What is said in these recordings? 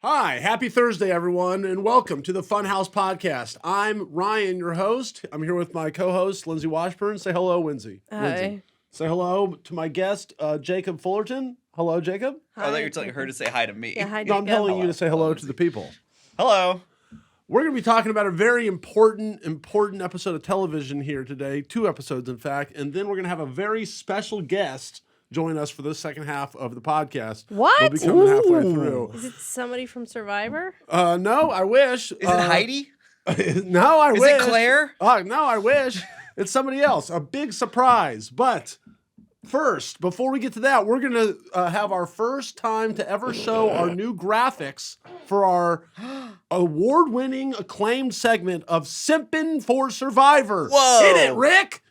Hi, happy Thursday, everyone, and welcome to the Funhaus Podcast. I'm Ryan, your host. I'm here with my co-host, Lindsey Washburn. Say hello, Lindsey. Hi. Lindsey. Say hello to my guest, Jacob Fullerton. Hello, Jacob. Hi. I thought you were telling her to say hi to me. Yeah, hi, No, I'm Jacob. telling you to say hello to the people. Hello. We're going to be talking about a very important episode of television here today, 2 episodes, in fact, and then we're going to have a very special guest join us for the second half of the podcast. What? They'll be coming halfway through. Is it somebody from Survivor? No, I wish. Is it Heidi? No, I Is wish. it Claire? No, I wish. It's somebody else. A big surprise. But first, before we get to that, we're going to have our first time to ever show our new graphics for our award-winning, acclaimed segment of Simpin for Survivor. Whoa. Hit it, Rick!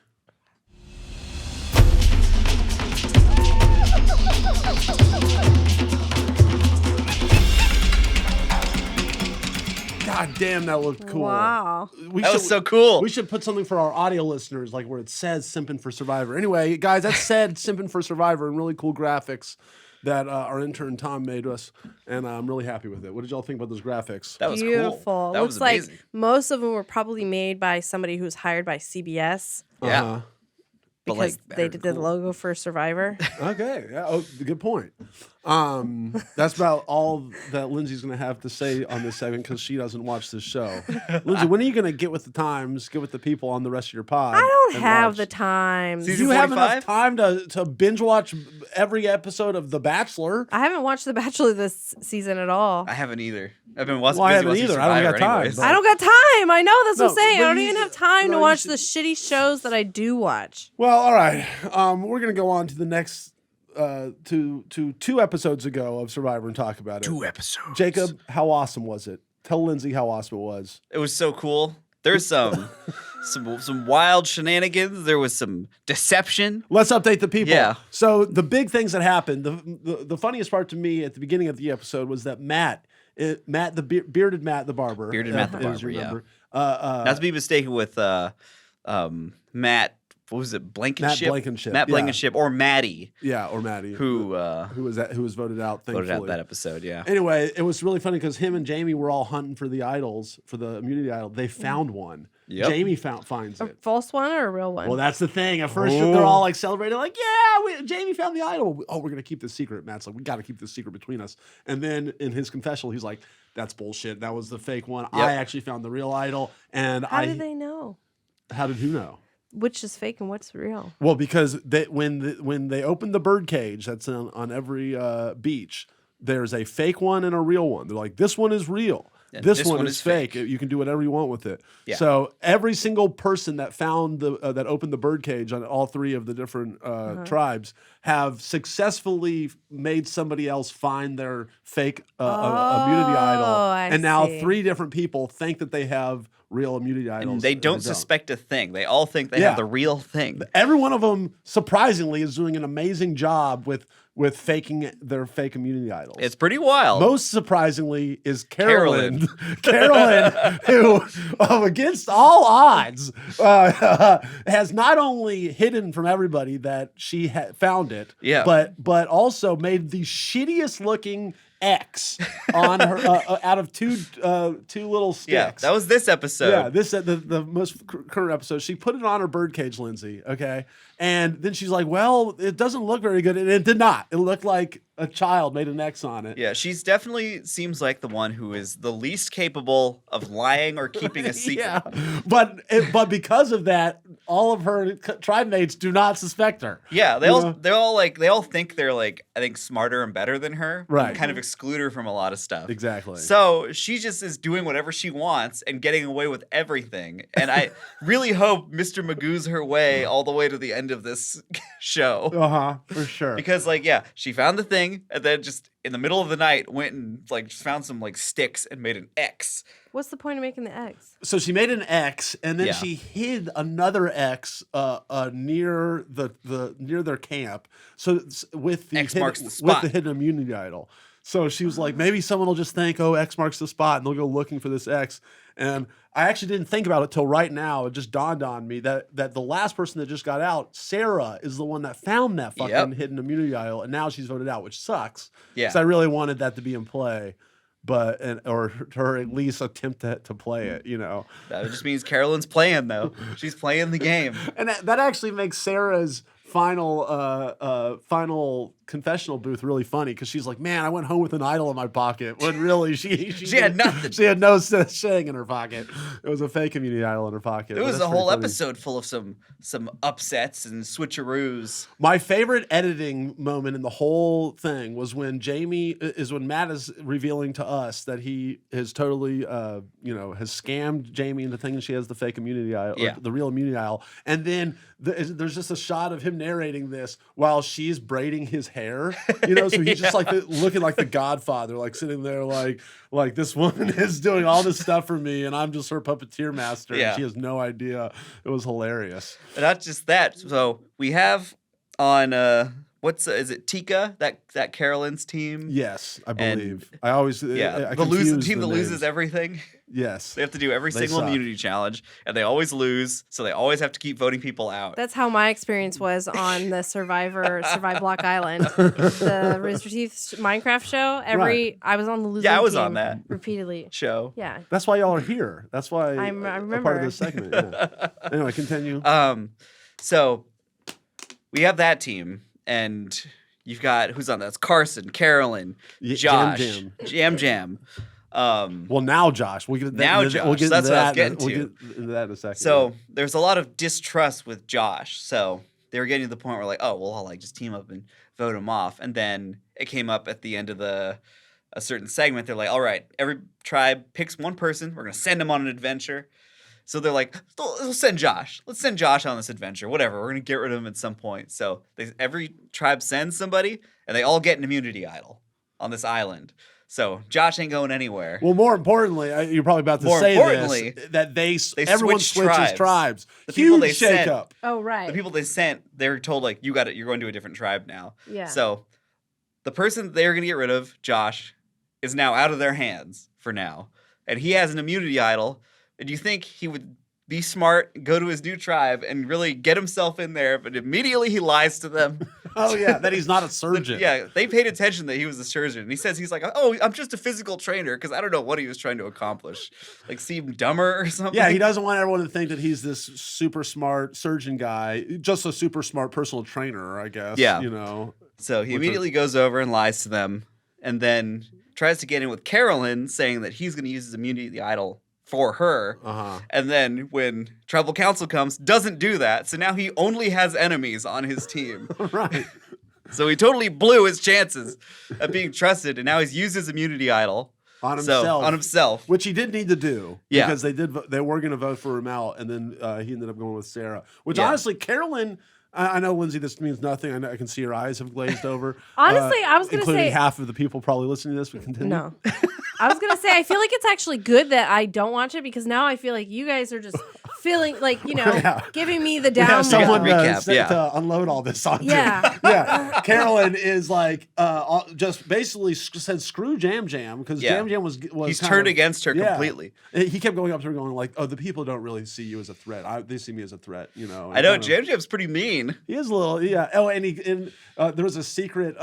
God damn, that looked cool. Wow. That was so cool. We should put something for our audio listeners, like where it says Simpin for Survivor. Anyway, guys, that said Simpin for Survivor and really cool graphics that our intern Tom made us, and I'm really happy with it. What did y'all think about those graphics? That was Beautiful. cool. That Looks was like amazing. most of them were probably made by somebody who's hired by CBS Yeah. Uh-huh. But, because like, they better did than the cool. logo for Survivor. Okay. Yeah. Oh, good point. That's about all that Lindsay's going to have to say on this segment because she doesn't watch this show. Lindsay, when are you going to get with the times, get with the people on the rest of your pod? I don't and have watch? the time. Season You have 45? enough time to binge watch every episode of The Bachelor. I haven't watched The Bachelor this season at all. I haven't either. I've been watching. Well, I busy haven't watching either. I don't Survivor got time, anyways. but- I don't got time. I know. That's what No, I'm saying. I but don't you- even have time no, to you watch should- the shitty shows that I do watch. Well, all right. We're going to go on to the next to 2 episodes ago of Survivor and talk about it. 2 episodes. Jacob, how awesome was it? Tell Lindsay how awesome it was. It was so cool. There's some wild shenanigans. There was some deception. Let's update the people. Yeah. So the big things that happened, the funniest part to me at the beginning of the episode was that Matt, bearded Matt the barber. Bearded Matt the as barber, you yeah. remember, Not to be mistaken with Matt. What was it? Blankenship. Blankenship, Matt yeah. Blankenship or Maddie, yeah, or Maddie, who was voted out. Thankfully. voted out that episode. Yeah. Anyway, it was really funny because him and Jamie were all hunting for the idols, for the immunity idol. They found one. Yep. Jamie finds A it. false one or a real one? Well, that's the thing. At first, Oh. they're all like celebrating, like, yeah, Jamie found the idol. Oh, we're going to keep this secret. Matt's like, we got to keep this secret between us. And then in his confessional, he's like, that's bullshit. That was the fake one. Yep. I actually found the real idol. And How did they know? How did who know? Which is fake and what's real? Well, because when they opened the bird cage that's on every beach, there's a fake one and a real one. They're like, this one is real. And This one is fake. You can do whatever you want with it. Yeah. So every single person that found that opened the bird cage on all 3 of the different tribes have successfully made somebody else find their fake immunity idol, I and now see. 3 different people think that they have real immunity idols. And they don't suspect a thing. They all think they Yeah. have the real thing. Every one of them, surprisingly, is doing an amazing job with faking their fake immunity idols. It's pretty wild. Most surprisingly is Carolyn. Carolyn, who, against all odds, has not only hidden from everybody that she found it, Yeah. but also made the shittiest looking X on her out of two little sticks. Yeah, that was this episode. Yeah, this the most current episode. She put it on her birdcage, Lindsay. Okay, and then she's like, "Well, it doesn't look very good," and it did not. It looked like a child made an X on it. Yeah, she's definitely seems like the one who is the least capable of lying or keeping a secret. Yeah, but because of that, all of her tribe mates do not suspect her. Yeah, they You all know? they all think they're like I think smarter and better than her. Right. And kind of exclude her from a lot of stuff. Exactly. So she just is doing whatever she wants and getting away with everything. And I really hope Mr. Magoo's her way all the way to the end of this show. For sure. Because she found the thing and then just in the middle of the night went and just found some sticks and made an X. What's the point of making the X? So she made an X, and then Yeah. she hid another X near near their camp. So with the X marks the with spot. the hidden immunity idol. So she was like, maybe someone will just think, oh, X marks the spot, and they'll go looking for this X. And I actually didn't think about it till right now. It just dawned on me that the last person that just got out, Sarah, is the one that found that fucking Yep. hidden immunity idol, and now she's voted out, which sucks. Yeah. Because I really wanted that to be in play. or her at least attempt to play it, you know. That just means Carolyn's playing, though. She's playing the game. And that actually makes Sarah's final confessional booth really funny because she's like, man, I went home with an idol in my pocket when really she had nothing. She had no shaying in her pocket. It was a fake community idol in her pocket. It was a whole episode full of some upsets and switcheroos. My favorite editing moment in the whole thing was when Matt is revealing to us that he is totally has scammed Jamie into thinking she has the fake immunity idol, or the real immunity idol, and then there's just a shot of him narrating this while she's braiding his hair, so he's just like looking like the Godfather, like sitting there like this woman is doing all this stuff for me and I'm just her puppeteer master. And she has no idea. It was hilarious. And not just that. So we have on is it Tika, that Carolyn's team? Yes, I believe. I always I the team that names. loses everything. Yes. They have to do every single immunity challenge, and they always lose, so they always have to keep voting people out. That's how my experience was on the Survive Block Island, the Rooster Teeth Minecraft show. I was on the losing team. I was on that repeatedly. Show. Yeah. That's why y'all are here. That's why I remember. A part of this segment. Yeah. Anyway, continue. So we have that team, and you've got who's on that? It's Carson, Carolyn, Josh, Jam. Well, now Josh. We'll get Josh. We'll get That's into what I was that. getting We'll to. get into that in a second. So there's a lot of distrust with Josh. So they were getting to the point where like, oh, well, I'll like just team up and vote him off. And then it came up at the end of a certain segment. They're like, all right, every tribe picks one person. We're gonna send him on an adventure. So they're like, let's send Josh. Let's send Josh on this adventure. Whatever. We're gonna get rid of him at some point. So every tribe sends somebody, and they all get an immunity idol on this island. So Josh ain't going anywhere. Well, more importantly, you're probably about to say this, that everyone switches tribes. The people Huge they sent, shakeup. Oh, right. The people they sent, they're told like, you're going to a different tribe now. Yeah. So the person that they're going to get rid of, Josh, is now out of their hands for now. And he has an immunity idol. And you think he would be smart, go to his new tribe, and really get himself in there, but immediately he lies to them. Oh, yeah, that he's not a surgeon. They paid attention that he was a surgeon. And he says he's like, oh, I'm just a physical trainer, because I don't know what he was trying to accomplish. Like, seem dumber or something? Yeah, he doesn't want everyone to think that he's this super smart surgeon guy, just a super smart personal trainer, I guess. Yeah. So he immediately goes over and lies to them, and then tries to get in with Carolyn, saying that he's going to use his immunity idol for her. And then when tribal council comes, doesn't do that. So now he only has enemies on his team. Right. So he totally blew his chances of being trusted, and now he's used his immunity idol on himself, which he did need to do. Yeah. Because they were going to vote for him out, and then he ended up going with Sarah. Which honestly, Carolyn, I know, Lindsay, this means nothing. I can see your eyes have glazed over. Honestly, I was going to say, including half of the people probably listening to this. We continue. No. I was going to say, I feel like it's actually good that I don't watch it, because now I feel like you guys are just feeling like, giving me the down. Someone recap, to unload all this on. Yeah. Yeah. Carolyn is like, just basically said, screw Jam because Jam was he's turned against her completely. He kept going up to her going like, oh, the people don't really see you as a threat. They see me as a threat, I know, Jam's pretty mean. He is a little, yeah. Oh, and there was a secret,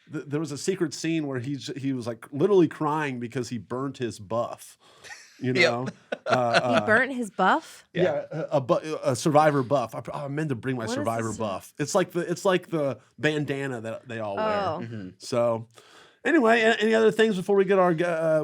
there was a secret scene where he was like literally crying because he burnt his buff. He burnt his buff? Yeah, a survivor buff. I meant to bring my survivor buff. It's like the bandana that they all wear. Mm-hmm. So anyway, any other things before we get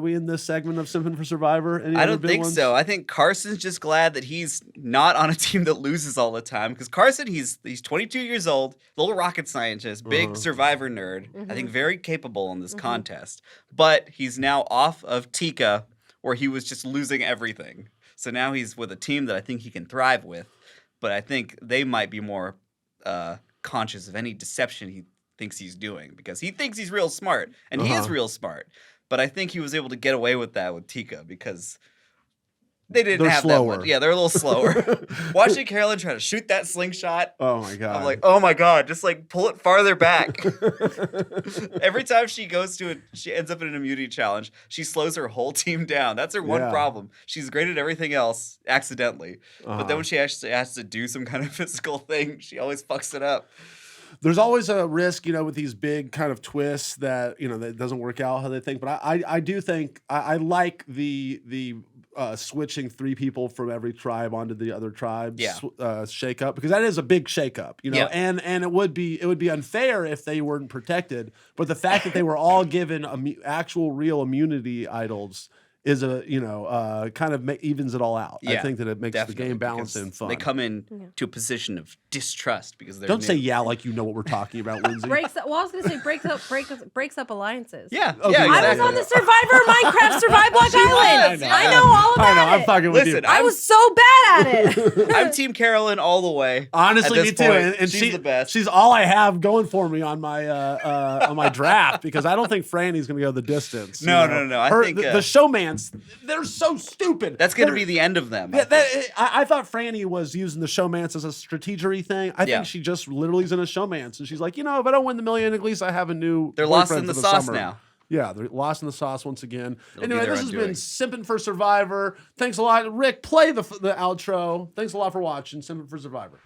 we end this segment of Simpin for Survivor? I don't think so. I think Carson's just glad that he's not on a team that loses all the time, because Carson, he's 22 years old, little rocket scientist, big Survivor nerd. I think very capable in this contest, but he's now off of Tika, where he was just losing everything. So now he's with a team that I think he can thrive with, but I think they might be more conscious of any deception he thinks he's doing, because he thinks he's real smart, and he is real smart. But I think he was able to get away with that with Tika, because they didn't have slower. that much. Yeah, they're a little slower. Watching Carolyn try to shoot that slingshot. Oh my God. I'm like, oh my God, just like pull it farther back. Every time she goes to it, she ends up in an immunity challenge. She slows her whole team down. That's her one problem. She's great at everything else accidentally. But then when she actually has to do some kind of physical thing, she always fucks it up. there's always a risk, with these big kind of twists that that it doesn't work out how they think. But I do think I like the switching 3 people from every tribe onto the other tribe shake up, because that is a big shake up, and it would be unfair if they weren't protected. But the fact that they were all given actual real immunity idols is kind of evens it all out. I think that it makes the game balanced and fun. They come in to a position of distrust because they're Don't new. say like you know what we're talking about, Lindsey. I was gonna say breaks up alliances. Yeah, Okay, yeah, I was on the Survivor Minecraft Survive Block Island. I know all about it. I'm fucking with Listen, you. I was so bad at it. I'm Team Carolyn all the way. Honestly, at me this too. point. And she's the best. She's all I have going for me on my draft, because I don't think Franny's going to go the distance. No. I think the showmans, they're so stupid. That's going to be the end of them. I thought Franny was using the showmance as a strategery thing. I think she just literally is in a showmance, and she's like, if I don't win the million, at least I have a new. They're lost boyfriend in the for sauce summer. now. Yeah, they're lost in the sauce once again. It'll be Anyway, their this has been undoing. Simpin for Survivor. Thanks a lot. Rick, play the outro. Thanks a lot for watching Simpin for Survivor.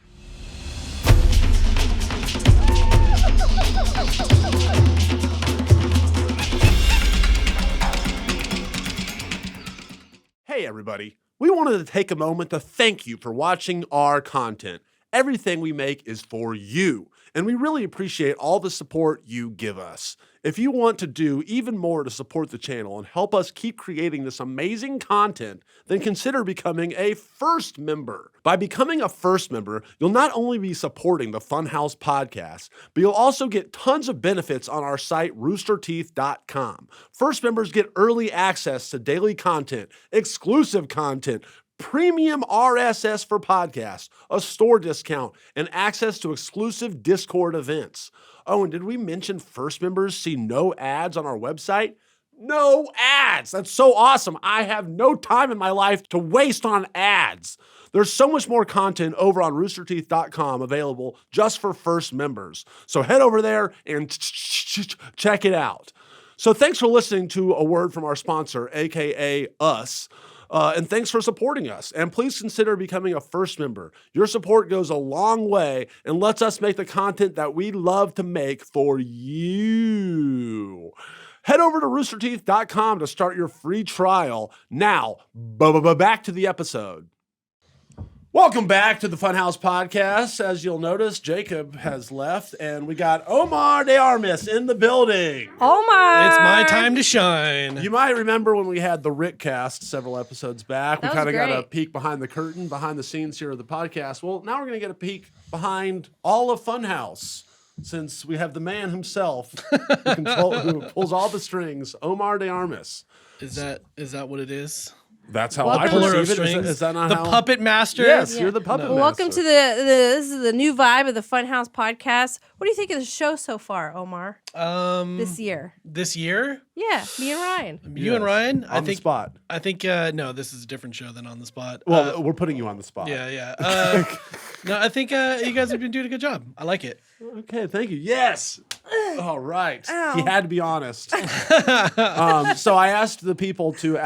Hey, everybody. We wanted to take a moment to thank you for watching our content. Everything we make is for you, and we really appreciate all the support you give us. If you want to do even more to support the channel and help us keep creating this amazing content, then consider becoming a first member. By becoming a first member, you'll not only be supporting the Funhaus Podcast, but you'll also get tons of benefits on our site, roosterteeth.com. First members get early access to daily content, exclusive content, premium RSS for podcasts, a store discount, and access to exclusive Discord events. Oh, and did we mention first members see no ads on our website? No ads! That's so awesome. I have no time in my life to waste on ads. There's so much more content over on roosterteeth.com available just for first members. So head over there and check it out. So thanks for listening to a word from our sponsor, aka us. And thanks for supporting us. And please consider becoming a first member. Your support goes a long way and lets us make the content that we love to make for you. Head over to roosterteeth.com to start your free trial. Now, back to the episode. Welcome back to the Funhaus Podcast. As you'll notice, Jacob has left, and we got Omar de Armas in the building. Omar! It's my time to shine. You might remember when we had the Rick cast several episodes back. That We kind of was got a great. peek behind the curtain, behind the scenes here of the podcast. Well, now we're going to get a peek behind all of Funhaus, since we have the man himself who pulls all the strings, Omar de Armas. Is that what it is? That's how Welcome. I Puller of perceive it. strings. Is that not the how? puppet master? Yes, Yeah. you're the puppet master. Welcome to this is the new vibe of the Funhaus Podcast. What do you think of the show so far, Omar? This year? This year? Yeah, me and Ryan. You and Ryan? On the spot. I think no, this is a different show than On the Spot. Well, we're putting you on the spot. Yeah. No, I think you guys have been doing a good job. I like it. Okay, thank you. Yes. All right. Ow. He had to be honest. So I asked the people to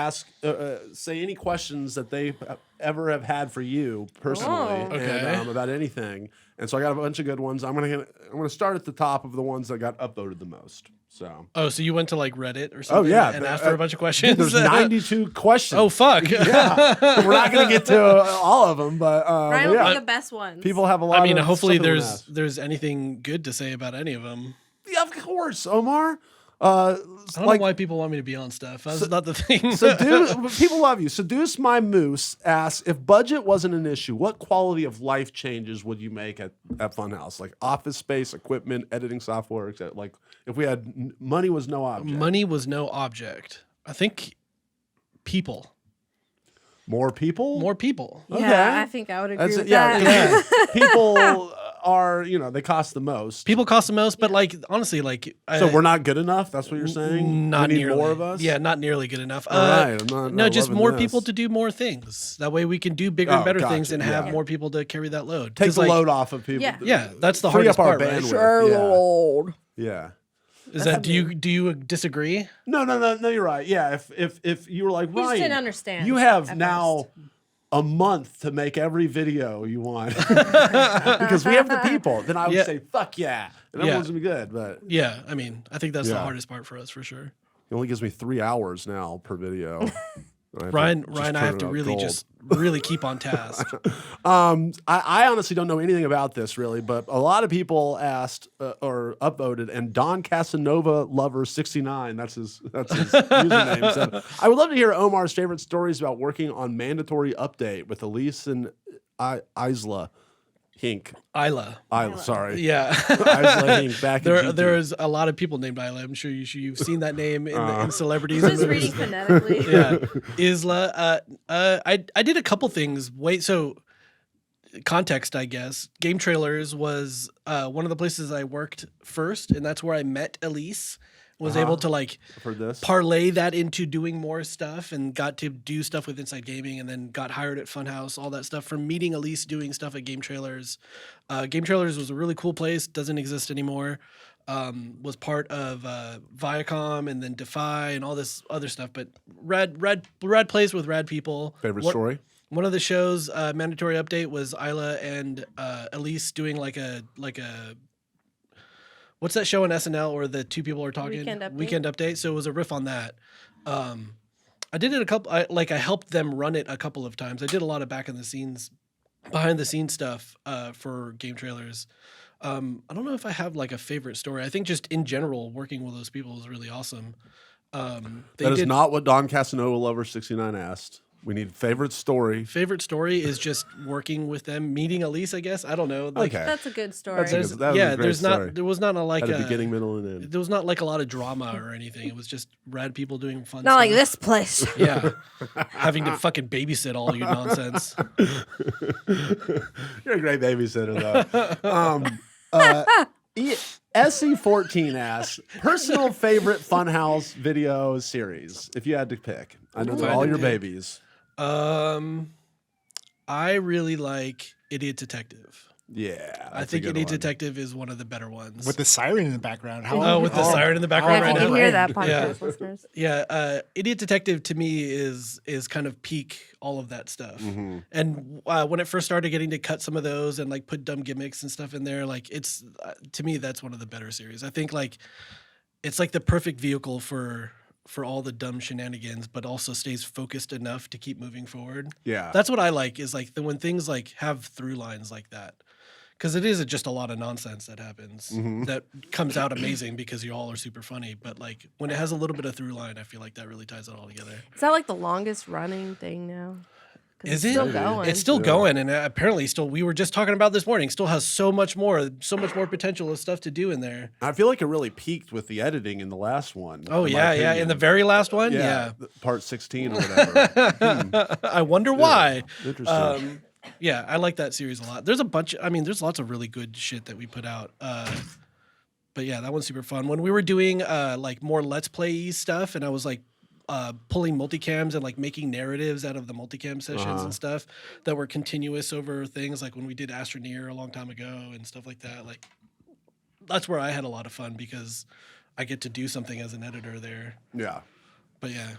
say any questions that they ever have had for you personally, Oh. Okay. and about anything. And so I got a bunch of good ones. I'm gonna start at the top of the ones that got upvoted the most. So. Oh, so you went to like Reddit or something? yeah, and asked for a bunch of questions. Dude, there's 92 questions. Oh fuck! Yeah, we're not gonna get to all of them, but Ryan but will yeah, be the best ones. people have a lot. I mean, of hopefully stuff they wanna ask. there's anything good to say about any of them. Yeah, of course, Omar. I don't know why people want me to be on stuff. That's not the thing. People love you. Seduce My Moose asks, if budget wasn't an issue, what quality of life changes would you make at Funhaus? Like office space, equipment, editing software, etc. Like if we had money was no object. Money was no object. I think people. More people? More people. Yeah, Okay. I think I would agree That's with it. Yeah, that. 'cause people are, they cost the most. People cost the most, but like honestly, like So we're not good enough? That's what you're saying? not we need nearly. more of us? Yeah, not nearly good enough. All right, I'm not just loving more this. people to do more things. That way we can do bigger Oh, and better gotcha, things and have yeah. more people to carry that load. Take 'Cause, the like, load off of people. Yeah. Yeah, that's the Free hardest up our part, right? bandwidth. Yeah. Is that do you disagree? No, you're right. Yeah, if you were like, We just Ryan, didn't understand you have at now a month to make every video you want because we have the people, then I would say, fuck yeah. And everyone's going to be good. But yeah, I mean, I think that's the hardest part for us for sure. It only gives me 3 hours now per video. Ryan, I have to really just really keep on task. I honestly don't know anything about this really, but a lot of people asked or upvoted, and Don Casanova Lover 69. That's his username. So I would love to hear Omar's favorite stories about working on Mandatory Update with Elise and Isla Hink. Isla, sorry. Yeah. Isla Hink back there's a lot of people named Isla. I'm sure you've seen that name in celebrities. Just reading phonetically. Yeah. Isla. I did a couple things. So context, I guess. Game Trailers was one of the places I worked first, and that's where I met Elise. Was able to parlay that into doing more stuff and got to do stuff with Inside Gaming, and then got hired at Funhaus, all that stuff from meeting Elise doing stuff at Game Trailers. Game Trailers was a really cool place, doesn't exist anymore. Was part of Viacom and then Defy and all this other stuff, but rad place with rad people. Favorite story? One of the shows, Mandatory Update, was Isla and Elise doing like a what's that show on SNL where the two people are talking? Weekend Update. So it was a riff on that. I did it I helped them run it a couple of times. I did a lot of behind the scenes stuff for Game Trailers. I don't know if I have like a favorite story. I think just in general, working with those people was really awesome. That is not what Don Casanova Lover 69 asked. We need favorite story. Favorite story is just working with them, meeting Elise, I guess. I don't know. Okay. That's a good story. There was not a beginning, middle, and end. There was not like a lot of drama or anything. It was just rad people doing fun Not stuff. like this place. Yeah. Having to fucking babysit all your nonsense. You're a great babysitter, though. SC14 asks, personal favorite Funhaus video series, if you had to pick. I know they're all your babies. I really like Idiot Detective. Yeah. I think Idiot Detective is one of the better ones. With the siren in the background. With the siren in the background Yeah, right if you now. can hear that, podcast listeners. Yeah, Idiot Detective to me is kind of peak all of that stuff. Mm-hmm. And when it first started getting to cut some of those and like put dumb gimmicks and stuff in there, like it's to me that's one of the better series. I think like it's like the perfect vehicle for all the dumb shenanigans, but also stays focused enough to keep moving forward. Yeah. That's what I like is like when things like have through lines like that. Because it is just a lot of nonsense that happens that comes out amazing because you all are super funny. But like when it has a little bit of through line, I feel like that really ties it all together. Is that like the longest running thing now? Is it's it? Still going. It's still going, and apparently still. We were just talking about this morning. Still has so much more potential of stuff to do in there. I feel like it really peaked with the editing in the last one. Oh yeah. In the very last one, part 16 or whatever. I wonder why. Interesting. Yeah, I like that series a lot. There's a bunch. There's lots of really good shit that we put out. But yeah, that one's super fun. When we were doing like more Let's Play stuff, and I was like pulling multicams and like making narratives out of the multicam sessions and stuff that were continuous over things, like when we did Astroneer a long time ago and stuff like that. Like that's where I had a lot of fun because I get to do something as an editor there. Yeah. But yeah.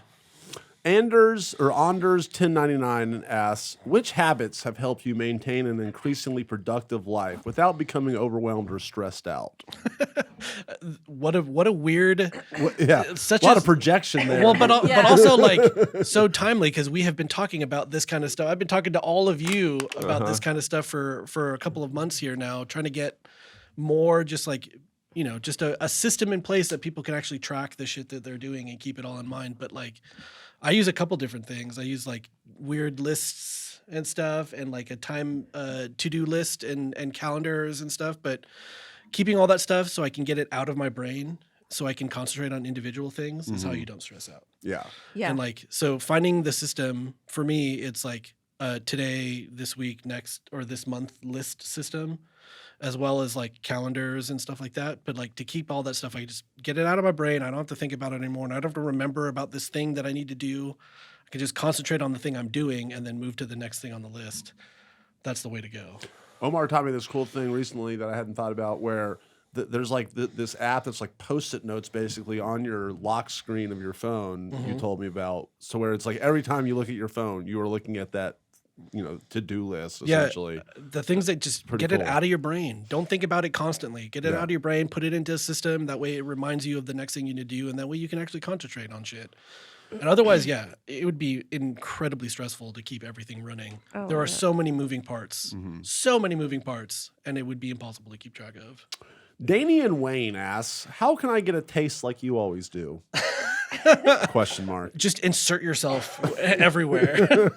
Anders 1099 asks, which habits have helped you maintain an increasingly productive life without becoming overwhelmed or stressed out? What a weird, such a lot of projection there. Well, but also like so timely because we have been talking about this kind of stuff. I've been talking to all of you about this kind of stuff for a couple of months here now, trying to get more just like just a system in place that people can actually track the shit that they're doing and keep it all in mind. But like, I use a couple different things. I use like weird lists and stuff and like a time to-do list and calendars and stuff, but keeping all that stuff so I can get it out of my brain so I can concentrate on individual things is how you don't stress out. Yeah. Yeah. And like, so finding the system for me, it's like today, this week, next, or this month list system, as well as like calendars and stuff like that. But like to keep all that stuff, I just get it out of my brain. I don't have to think about it anymore. And I don't have to remember about this thing that I need to do. I can just concentrate on the thing I'm doing and then move to the next thing on the list. That's the way to go. Omar taught me this cool thing recently that I hadn't thought about where there's like this app that's like Post-it notes basically on your lock screen of your phone you told me about. So where it's like every time you look at your phone, you are looking at that to-do list, Yeah, essentially. the things that just Pretty get it cool. out of your brain. Don't think about it constantly. Get it Yeah. out of your brain, put it into a system. That way it reminds you of the next thing you need to do, and that way you can actually concentrate on shit. And otherwise, yeah, it would be incredibly stressful to keep everything running. Oh, There are yeah. so many moving parts, and it would be impossible to keep track of. Danny and Wayne asks, how can I get a taste like you always do? Question mark. Just insert yourself everywhere.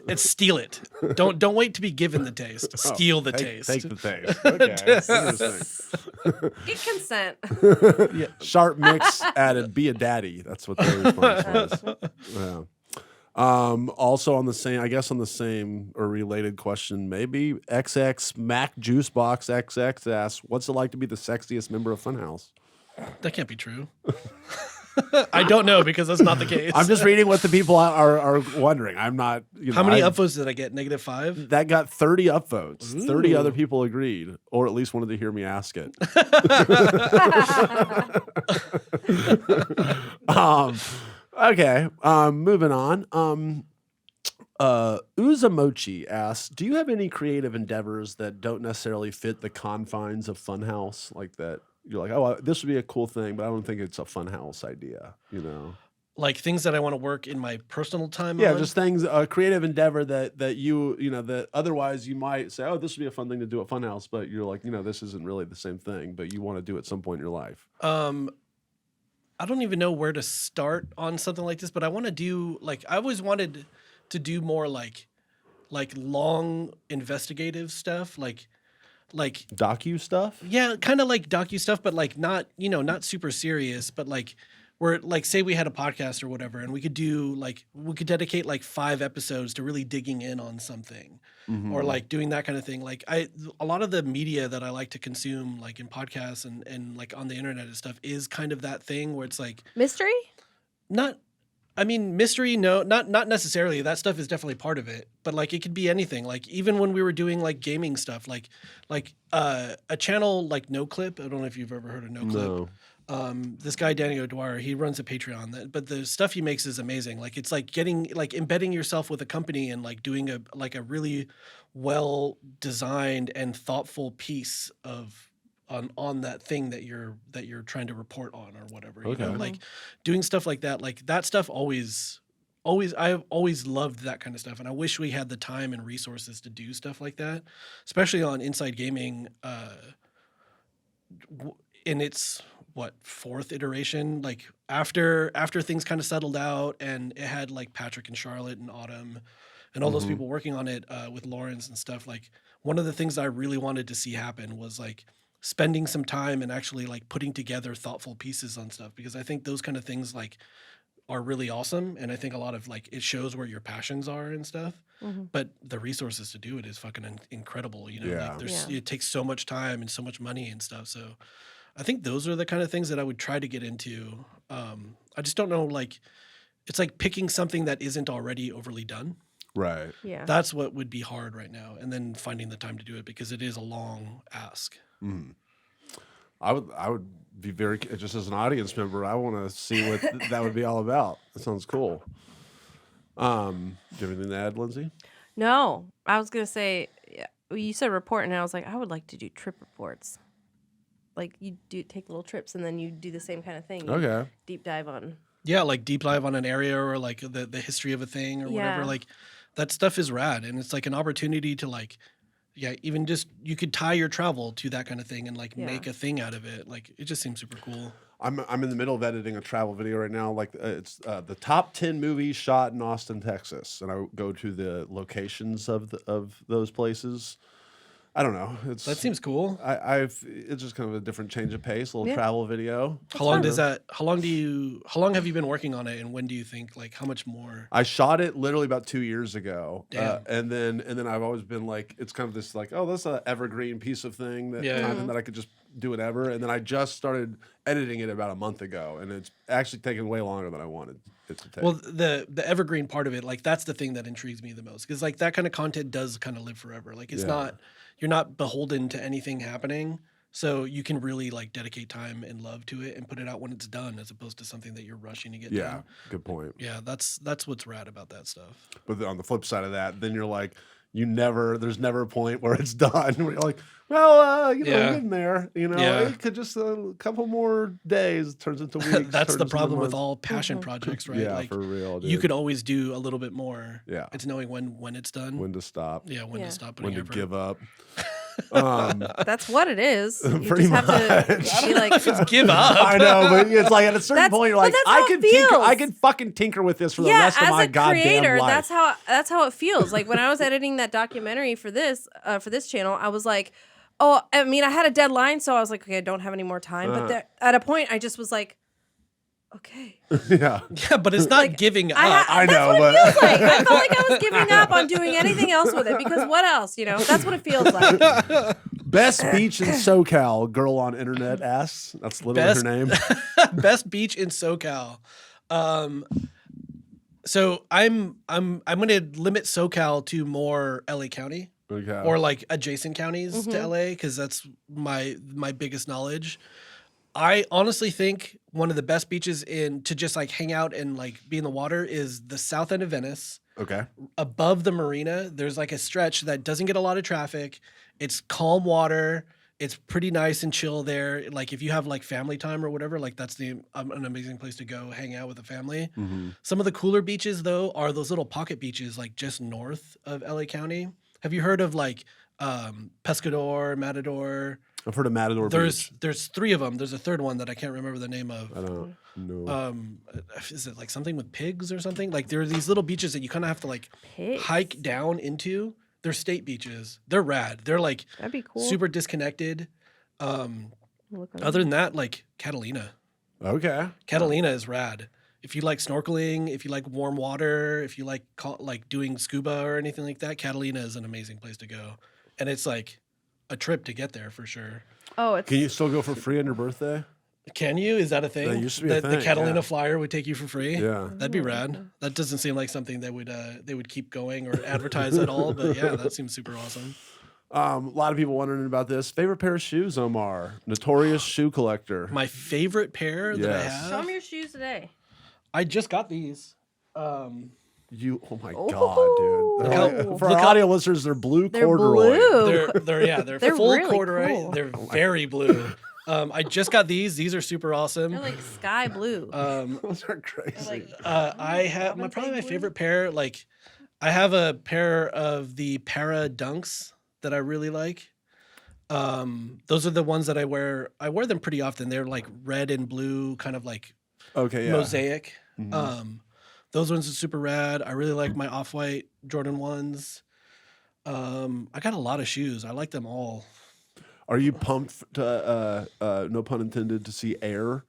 And steal it. Don't wait to be given the taste. Steal the taste. Take the taste. Okay. Interesting. Get consent. Sharp Mix added, be a daddy. That's what their response was. Yeah. Also on the same or related question, maybe XX Mac Juicebox XX asks, what's it like to be the sexiest member of Funhaus? That can't be true. I don't know because that's not the case. I'm just reading what the people are wondering. I'm not. How many upvotes did I get? -5? That got 30 upvotes. Ooh. 30 other people agreed, or at least wanted to hear me ask it. Okay. Moving on. Uzamochi asks, do you have any creative endeavors that don't necessarily fit the confines of Funhaus? Like that you're like, oh, this would be a cool thing, but I don't think it's a Funhaus idea, Like things that I want to work in my personal time Yeah, on? just things, a creative endeavor that you that otherwise you might say, oh, this would be a fun thing to do at Funhaus, but you're like, this isn't really the same thing, but you want to do it at some point in your life. I don't even know where to start on something like this, but I want to do, I always wanted to do more like long investigative stuff, like Docu stuff? yeah, kind of like docu stuff, but not not super serious, but where say we had a podcast or whatever, and we could dedicate 5 episodes to really digging in on something, or doing that kind of thing. A lot of the media that I like to consume, in podcasts and on the internet and stuff, is kind of that thing where it's Mystery? Mystery, no, not necessarily. That stuff is definitely part of it. But it could be anything. Even when we were doing gaming stuff, a channel like No Clip. I don't know if you've ever heard of No Clip. No. This guy Danny O'Dwyer, he runs a Patreon. But the stuff he makes is amazing. It's getting embedding yourself with a company and doing a really well designed and thoughtful piece of. On that thing that you're trying to report on or whatever, Okay. Doing stuff like that, that stuff I've always loved that kind of stuff, and I wish we had the time and resources to do stuff like that, especially on Inside Gaming. In its 4th iteration, after things kind of settled out, and it had Patrick and Charlotte and Autumn and all those people working on it with Lawrence and stuff. One of the things I really wanted to see happen was spending some time and actually putting together thoughtful pieces on stuff, because I think those kind of things are really awesome, and I think a lot of it shows where your passions are and stuff. But the resources to do it is fucking incredible. Yeah. It takes so much time and so much money and stuff. So I think those are the kind of things that I would try to get into. I just don't know. It's picking something that isn't already overly done. Right. Yeah. That's what would be hard right now, and then finding the time to do it, because it is a long ask. I would be very, just as an audience member, I want to see what that would be all about. That sounds cool. Do you have anything to add, Lindsay? No, I was gonna say, you said report, and I was like, I would like to do trip reports. You do take little trips, and then you do the same kind of thing. You Okay. deep dive on. Yeah, deep dive on an area, or the history of a thing, or Yeah. whatever. That stuff is rad, and it's an opportunity to even just, you could tie your travel to that kind of thing and make a thing out of it. It just seems super cool. I'm in the middle of editing a travel video right now. It's the top 10 movies shot in Austin, Texas, and I go to the locations of those places. I don't know. That seems cool. It's just kind of a different change of pace, a little travel video. How long have you been working on it, and when do you think, how much more? I shot it literally about 2 years ago. Damn. And then I've always been it's kind of this oh, that's an evergreen piece of thing that content that I could just do whatever. And then I just started editing it about a month ago, and it's actually taken way longer than I wanted it to take. Well, the evergreen part of it, that's the thing that intrigues me the most, because that kind of content does kind of live forever. It's not, you're not beholden to anything happening. So you can really like dedicate time and love to it and put it out when it's done, as opposed to something that you're rushing to get Yeah, done. good point. Yeah, that's what's rad about that stuff. But on the flip side of that, then you're like, there's never a point where it's done. Where you're like, well, Yeah. we're getting there. Yeah. It could just a couple more days turns into weeks. That's turns the into problem with months. all passion projects, right? Yeah, like for real, dude. you could always do a little bit more. Yeah. It's knowing when it's done. When to stop. Yeah, when Yeah. to stop When putting to effort. give up. That's what it is. You Pretty just have to much. be like, Give up. I know, but it's like at a certain That's- point, you're but like, that's how it I feels. can fucking tinker with this for the yeah, rest of as my a goddamn creator, life. that's how it feels. Like when I was editing that documentary for this channel, I was like, oh, I mean, I had a deadline, so I was like, okay, I don't have any more time. But there, at a point, I just was like, okay. Yeah. Yeah, but it's not Like, giving up. I that's know, what but- it feels like. I felt like I was giving up on doing anything else with it because what else? That's what it feels like. Best beach in SoCal, girl on internet asks. That's literally her name. Best beach in SoCal. So I'm gonna limit SoCal to more LA County Okay. or like adjacent counties to LA because that's my biggest knowledge. I honestly think one of the best beaches to just like hang out and like be in the water is the south end of Venice. Okay. Above the marina, there's like a stretch that doesn't get a lot of traffic. It's calm water. It's pretty nice and chill there. Like if you have like family time or whatever, like that's an amazing place to go hang out with the family. Mm-hmm. Some of the cooler beaches though are those little pocket beaches like just north of LA County. Have you heard of like Pescador, Matador? I've heard of Matador Beach. There's three of them. There's a third one that I can't remember the name of. I don't know. Is it like something with pigs or something? Like there are these little beaches that you kind of have to like Pigs? hike down into. They're state beaches. They're rad. They're like That'd be cool. super disconnected. Look on Other than that, like Catalina. Okay. Catalina is rad. If you like snorkeling, if you like warm water, if you like doing scuba or anything like that, Catalina is an amazing place to go. And it's like a trip to get there for sure. Oh, it's Can you still go for free on your birthday? Can you? Is that a thing? That used to be a The thing, Catalina yeah. flyer would take you for free? Yeah. That'd be rad. That doesn't seem like something that they would keep going or advertise at all, but yeah, that seems super awesome. A lot of people wondering about this. Favorite pair of shoes, Omar? Notorious shoe collector. My favorite pair that I Yes. show have. me your shoes today. I just got these. Oh my Oh. god, dude! They're Look for our how- audio listeners, they're blue They're corduroy. blue. They're They're full really corduroy. cool. They're very blue. I just got these. These are super awesome. They're like sky blue. Those are They're crazy. like, I have probably my favorite pair. Like, I have a pair of the P.M.A Dunks that I really like. Those are the ones that I wear. I wear them pretty often. They're like red and blue, kind of like Okay, yeah. mosaic. Mhm. Those ones are super rad. I really like my off-white Jordan ones. I got a lot of shoes. I like them all. Are you pumped to, no pun intended, to see Air?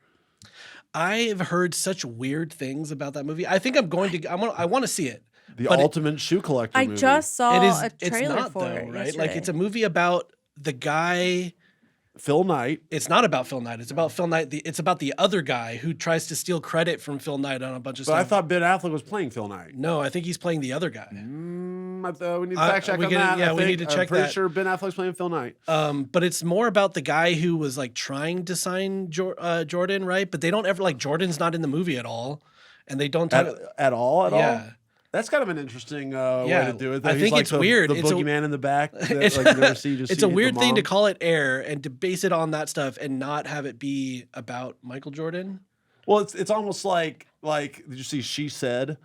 I've heard such weird things about that movie. I think I'm going to. I want to see it. The But ultimate shoe collector I movie. just saw It is. a It's trailer not for though, it right? yesterday. Like it's a movie about the guy. Phil Knight. It's not about Phil Knight. It's about Phil Knight. It's about the other guy who tries to steal credit from Phil Knight on a bunch of But I stuff. thought Ben Affleck was playing Phil Knight. No, I think he's playing the other guy. We need to fact check we on get it- that. yeah, I we need to I'm check pretty that. sure Ben Affleck's playing Phil Knight. But it's more about the guy who was like trying to sign Jordan, right? But they don't ever like Jordan's not in the movie at all, and they don't talk. At all? Yeah. That's kind of an interesting way Yeah. to do it. I He's think like it's the, weird. The It's a- boogeyman in the back. That, It's- like, you never see, you just It's see a the weird thing to mom. call it Air and to base it on that stuff and not have it be about Michael Jordan. Well, it's almost like did you see She Said,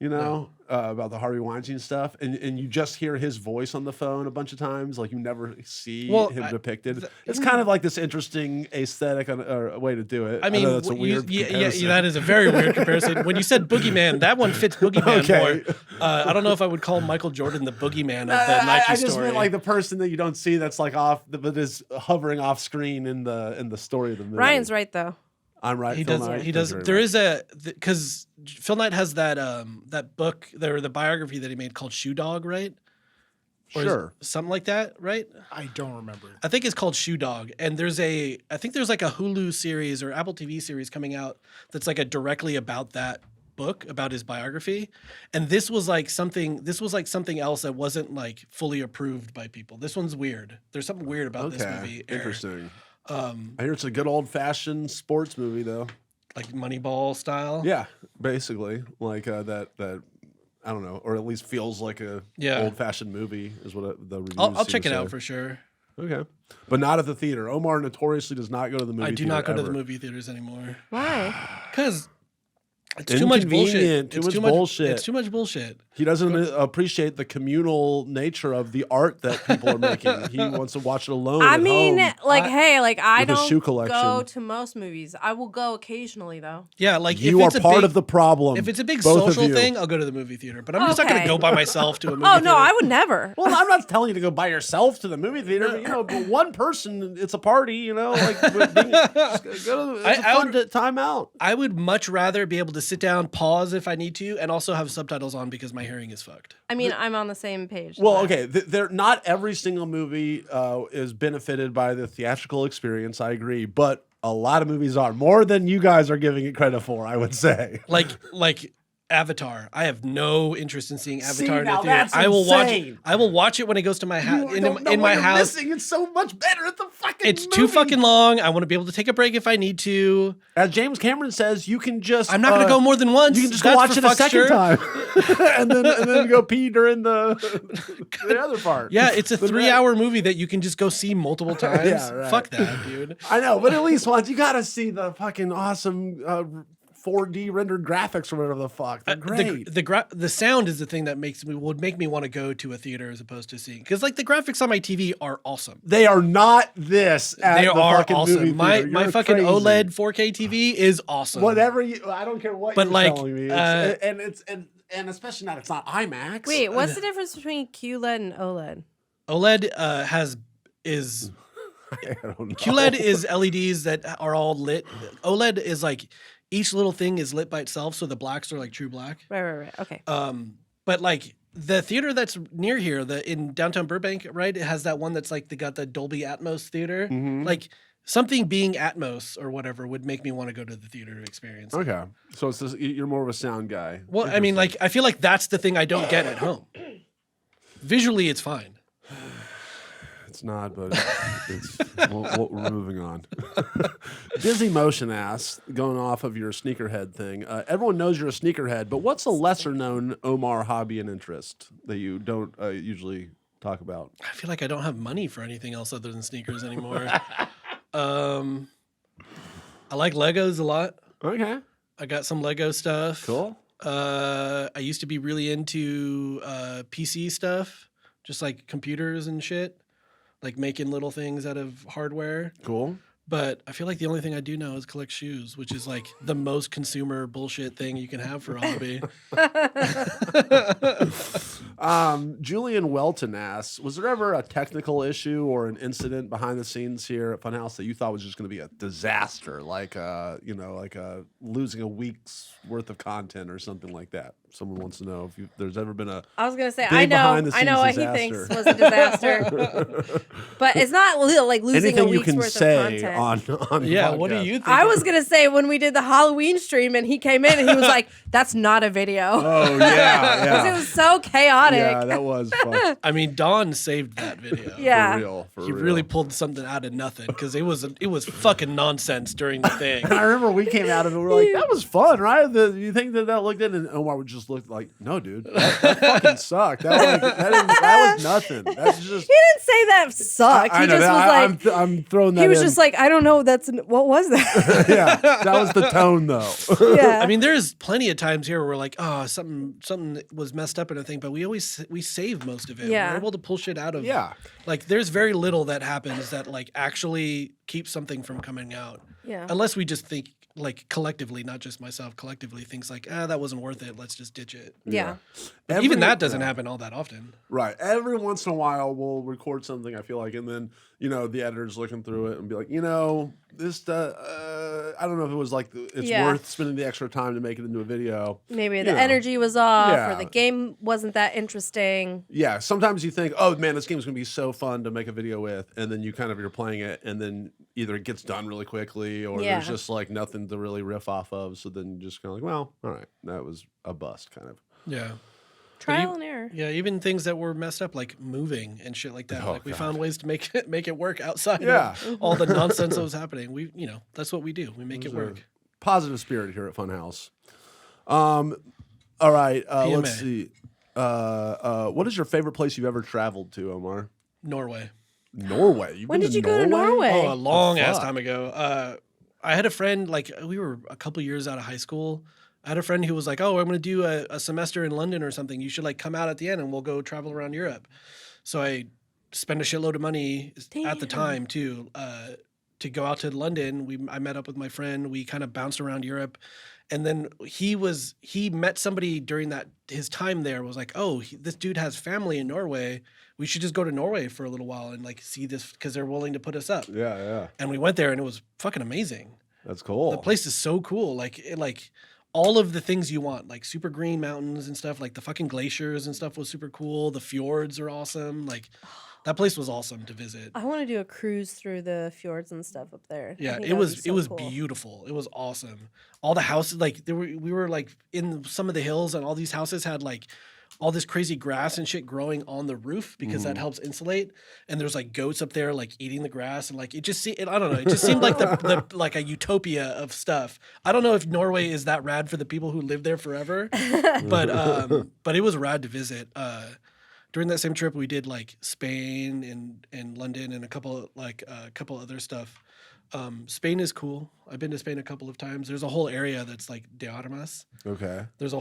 about the Harvey Weinstein stuff, and you just hear his voice on the phone a bunch of times, like you never see him depicted. It's kind of like this interesting aesthetic or way to do it. I mean, know that's a weird comparison. that is a very weird comparison. When you said Boogeyman, that one fits Boogeyman Okay. more. I don't know if I would call Michael Jordan the Boogeyman of the I Nike just story. meant like the person that you don't see that's like off, but is hovering off screen in the story of the movie. Ryan's right though. I'm right. He Phil does. Knight. He Thank does. you very There much. is because Phil Knight has that book, the biography that he made called Shoe Dog, right? Or is it Sure. something like that, right? I don't remember. I think it's called Shoe Dog, and I think there's like a Hulu series or Apple TV series coming out that's like a directly about that book about his biography, and this was like something else that wasn't like fully approved by people. This one's weird. There's something weird about this movie. Eric. Interesting. I hear it's a good old fashioned sports movie though. Like Moneyball style. Yeah, basically like that. I don't know, or at least feels like a old fashioned movie is what the reviews. I'll seem check to it say. out for sure. Okay, but not at the theater. Omar notoriously does not go to the movie. I do theater not go to ever. the movie theaters anymore Why? because it's too much bullshit. Too much bullshit. It's too much bullshit. He doesn't appreciate the communal nature of the art that people are making. He wants to watch it alone. I at mean, home. I with a shoe don't collection. go to most movies. I will go occasionally though. Yeah, like You if are it's a part big, of the problem. If it's a big both of social you. thing, I'll go to the movie theater. But I'm just not going to Okay. go by myself to a movie Oh theater. no, I would never. Well, I'm not telling you to go by yourself to the movie theater, but one person, it's a party, like just go to, it's a fun time out. I would much rather be able to sit down, pause if I need to, and also have subtitles on because my hearing is fucked. I mean, I'm on the same page. Well, as okay, they're not every single movie is benefited by the theatrical experience. I agree, but a lot of movies are more than you guys are giving it credit for. I would say, Like Avatar. I have no interest in seeing Avatar in now a theater. that's I will insane. watch it when it goes to my house. You don't know In what my you're house. missing. It's so much better at the fucking. It's too movie. fucking long. I want to be able to take a break if I need to. As James Cameron says, you can just. I'm not going to go more than once. You can just go That's watch for it a fuck's second sure. time, and then go pee during the other part. Yeah, it's a But 3-hour movie that you can just go see multiple times. Yeah, right. Fuck that, dude. I know, but at least once you gotta see the fucking awesome 4D rendered graphics or whatever the fuck. They're great. The sound is the thing that would make me want to go to a theater as opposed to seeing, because like the graphics on my TV are awesome. They are not this. At They the are fucking movie awesome. My theater. You're fucking crazy. OLED 4K TV is awesome. Whatever you, I don't care what But you're like, telling me. And especially not. It's not IMAX. Wait, what's the difference between QLED and OLED? OLED is I don't know. QLED is LEDs that are all lit. OLED is like each little thing is lit by itself, so the blacks are like true black. Right. Okay. But like the theater that's near here, in downtown Burbank, right? It has that one that's like they got the Dolby Atmos theater. Mhm. Like something being Atmos or whatever would make me want to go to the theater to experience. Okay, so it's just, you're more of a sound guy. Well, I mean, like I feel like that's the thing I don't get at home. Visually, it's fine. It's not, but we're moving on. Dizzy Motion asks, going off of your sneakerhead thing, everyone knows you're a sneakerhead, but what's a lesser known Omar hobby and interest that you don't usually talk about? I feel like I don't have money for anything else other than sneakers anymore. I like Legos a lot. Okay, I got some Lego stuff. cool. I used to be really into PC stuff, just like computers and shit, like making little things out of hardware. Cool. But I feel like the only thing I do now is collect shoes, which is like the most consumer bullshit thing you can have for a hobby. Julian Welton asks, was there ever a technical issue or an incident behind the scenes here at Funhaus that you thought was just going to be a disaster, like losing a week's worth of content or something like that? Someone wants to know if there's ever been a. I was gonna say big I know behind-the-scenes what he disaster. thinks was a disaster, but it's not like losing Anything a you week's can worth say of content. on Yeah, the what do podcast. you think? I was gonna say when we did the Halloween stream and he came in and he was like, "That's not a video," Oh yeah, because yeah. it was so chaotic. Yeah, that was fun. I mean, Don saved that video. Yeah. For real. For He real. really pulled something out of nothing because it was fucking nonsense during the thing. I remember we came out of it. We were like, "That was fun, right?" You think that looked good, and Omar would just look like, "No, dude, that fucking sucked. That was nothing. That's just." He didn't say that sucked. I He know, just was like, I'm throwing that. he was in. just like, I don't know. What was that? Yeah, that was the tone, though. Yeah. I mean, there's plenty of times here where we're like, oh, something was messed up in a thing, but we save most of it. Yeah. We're able to pull shit out of. Yeah. Like, there's very little that happens that like actually keeps something from coming out. Yeah. Unless we just think like collectively, not just myself, collectively thinks like, that wasn't worth it. Let's just ditch it. Yeah. Even that doesn't happen all that often. Right. Every once in a while, we'll record something, I feel like, and then, the editor's looking through it and be like, this I don't know if it was like it's Yeah. worth spending the extra time to make it into a video. Maybe You the know. energy was off, Yeah. or the game wasn't that interesting. Yeah, sometimes you think, oh man, this game's gonna be so fun to make a video with, and then you're playing it, and then either it gets done really quickly, or Yeah. there's just like nothing to really riff off of. So then you just kind of like, well, all right, that was a bust, kind of. Yeah. Trial and error. Yeah, even things that were messed up, like moving and shit like that. Oh, like we God. found ways to make it work outside Yeah. of all the nonsense that was happening. That's what we do. We make it There's a work. Positive spirit here at Funhaus. All right, let's P.M.A. see. What is your favorite place you've ever traveled to, Omar? Norway. Norway. You've When been did you go to Norway? Oh, a long ass fuck? time ago. I had a friend, like we were a couple years out of high school. I had a friend who was like, "Oh, I'm going to do a semester in London or something. You should like come out at the end and we'll go travel around Europe." So I spent a shitload of money at the Damn. time too to go out to London. I met up with my friend. We kind of bounced around Europe, and then he met somebody during his time there. Was like, "Oh, this dude has family in Norway. We should just go to Norway for a little while and like see this because they're willing to put us up." Yeah. And we went there and it was fucking amazing. That's cool. The place is so cool. Like all of the things you want, like super green mountains and stuff, like the fucking glaciers and stuff was super cool. The fjords are awesome. Like that place was awesome to visit. I want to do a cruise through the fjords and stuff up there. I Yeah, think it that would was be so cool. beautiful. It was awesome. All the houses, like we were like in some of the hills, and all these houses had like all this crazy grass and shit growing on the roof because that helps insulate. And there's like goats up there like eating the grass, and like I don't know. It just seemed like the like a utopia of stuff. I don't know if Norway is that rad for the people who live there forever, but it was rad to visit. During that same trip, we did like Spain and London and a couple other stuff. Spain is cool. I've been to Spain a couple of times. There's a whole area that's like de Armas. Okay. There's a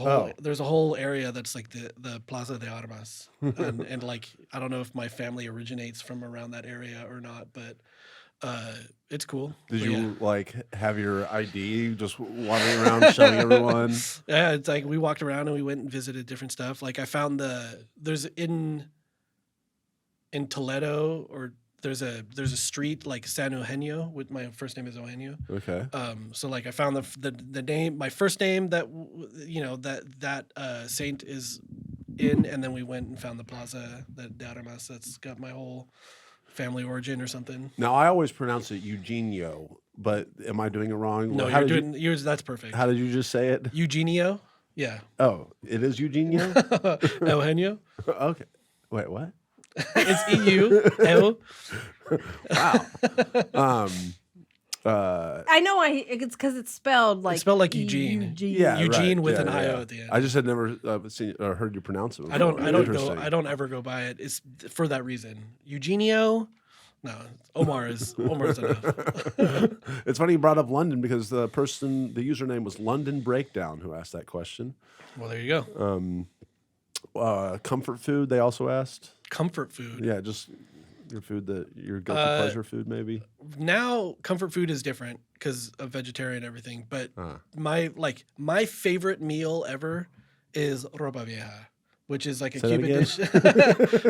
whole area that's like the Plaza de Armas, and like I don't know if my family originates from around that area or not, but it's cool. Did But you like have your ID just wandering around showing everyone? Yeah, it's like we walked around and we went and visited different stuff. Like I found there's in Toledo, or there's a street like San Eugenio, with my first name is Eugenio. Okay. So like I found the name, my first name that that saint is in, and then we went and found the Plaza de Armas that's got my whole family origin or something. Now I always pronounce it Eugenio, but am I doing it wrong? No, How you're did doing yours. That's perfect. How did you just say it? Eugenio. Yeah. Oh, it is Eugenio. Eugenio. Okay. Wait, what? It's EU. Wow. I know why. It's because it's spelled like. It's spelled like Eugene. Yeah, Eugene right. with Yeah, an IO yeah. at the end. I just had never seen or heard you pronounce it. I don't Interesting. ever go by it. It's for that reason. Eugenio. No, Omar is enough. It's funny you brought up London because the username was London Breakdown who asked that question. Well, there you go. Comfort food, they also asked. Comfort food. Yeah, just your food your guilty pleasure food, maybe. Now comfort food is different because of vegetarian and everything. But my favorite meal ever is ropa vieja, which is like a Say that Cuban again? dish.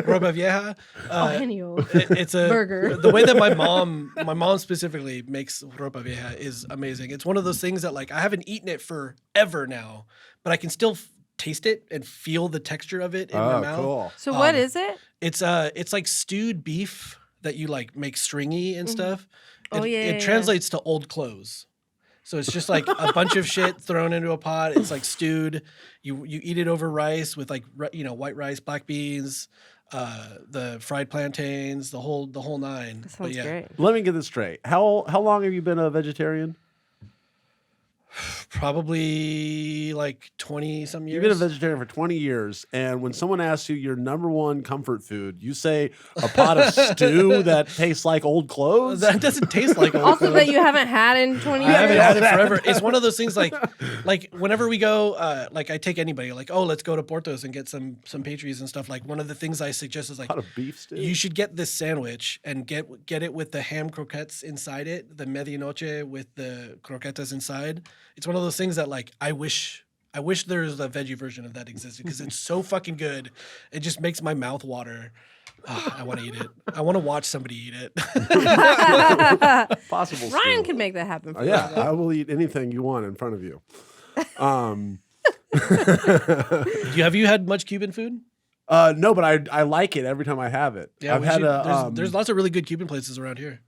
Ropa vieja. Eugenio. It's a Burger. The way that my mom specifically makes ropa vieja is amazing. It's one of those things that like I haven't eaten it forever now, but I can still taste it and feel the texture of it in my mouth. Cool. So what is it? It's like stewed beef that you like make stringy and stuff. Oh, yeah, It yeah. translates to old clothes. So it's just like a bunch of shit thrown into a pot. It's like stewed. You eat it over rice with like white rice, black beans, the fried plantains, the whole nine. That sounds great. Let me get this straight. How long have you been a vegetarian? Probably like 20 some years. You've been a vegetarian for 20 years, and when someone asks you your number one comfort food, you say a pot of stew that tastes like old clothes? That doesn't taste like old Also, clothes. that you haven't had in 20 I haven't years. had it forever. It's one of those things like whenever we go, like I take anybody, like, oh, let's go to Portos and get some patries and stuff. Like one of the things I suggest is like, Pot of beef stew? you should get this sandwich and get it with the ham croquettes inside it, the medianoche with the croquetas inside. It's one of those things that like I wish I wish there was a veggie version of that existed because it's so fucking good. It just makes my mouth water. I want to eat it. I want to watch somebody eat it. Possible. Ryan stew. can make that happen. For Yeah, you. I will eat anything you want in front of you. Have you had much Cuban food? No, but I like it every time I have it. Yeah, I've had there's lots of really good Cuban places around here.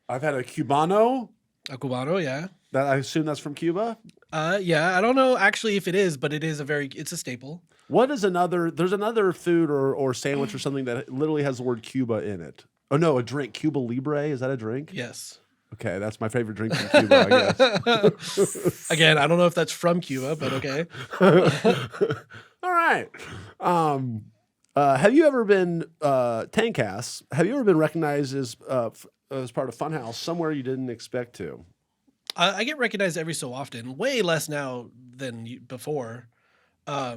I've had a Cubano. A Cubano, yeah. That I assume that's from Cuba. Yeah, I don't know actually if it is, but it's a staple. What is another? There's another food or sandwich or something that literally has the word Cuba in it. Oh no, a drink. Cuba Libre, is that a drink? Yes. Okay, that's my favorite drink from Cuba, I guess. Again, I don't know if that's from Cuba, but okay. All right. Have you ever been Tankass? Have you ever been recognized as part of Funhaus somewhere you didn't expect to? I get recognized every so often, way less now than before. I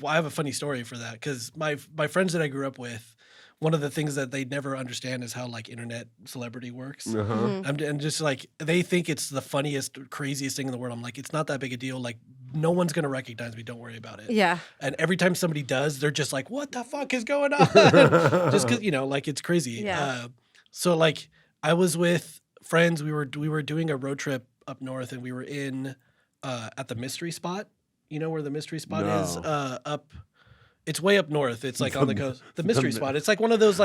have a funny story for that because my friends that I grew up with, one of the things that they never understand is how like internet celebrity works. And just like they think it's the funniest, craziest thing in the world. I'm like, it's not that big a deal. Like no one's gonna recognize me. Don't worry about it. Yeah. And every time somebody does, they're just like, what the fuck is going on? Just because like it's crazy. Yeah. So like I was with friends. We were doing a road trip up north, and we were in at the mystery spot. You know where the mystery spot is? Up. It's way up north. It's like on the coast. The mystery spot. It's like one of those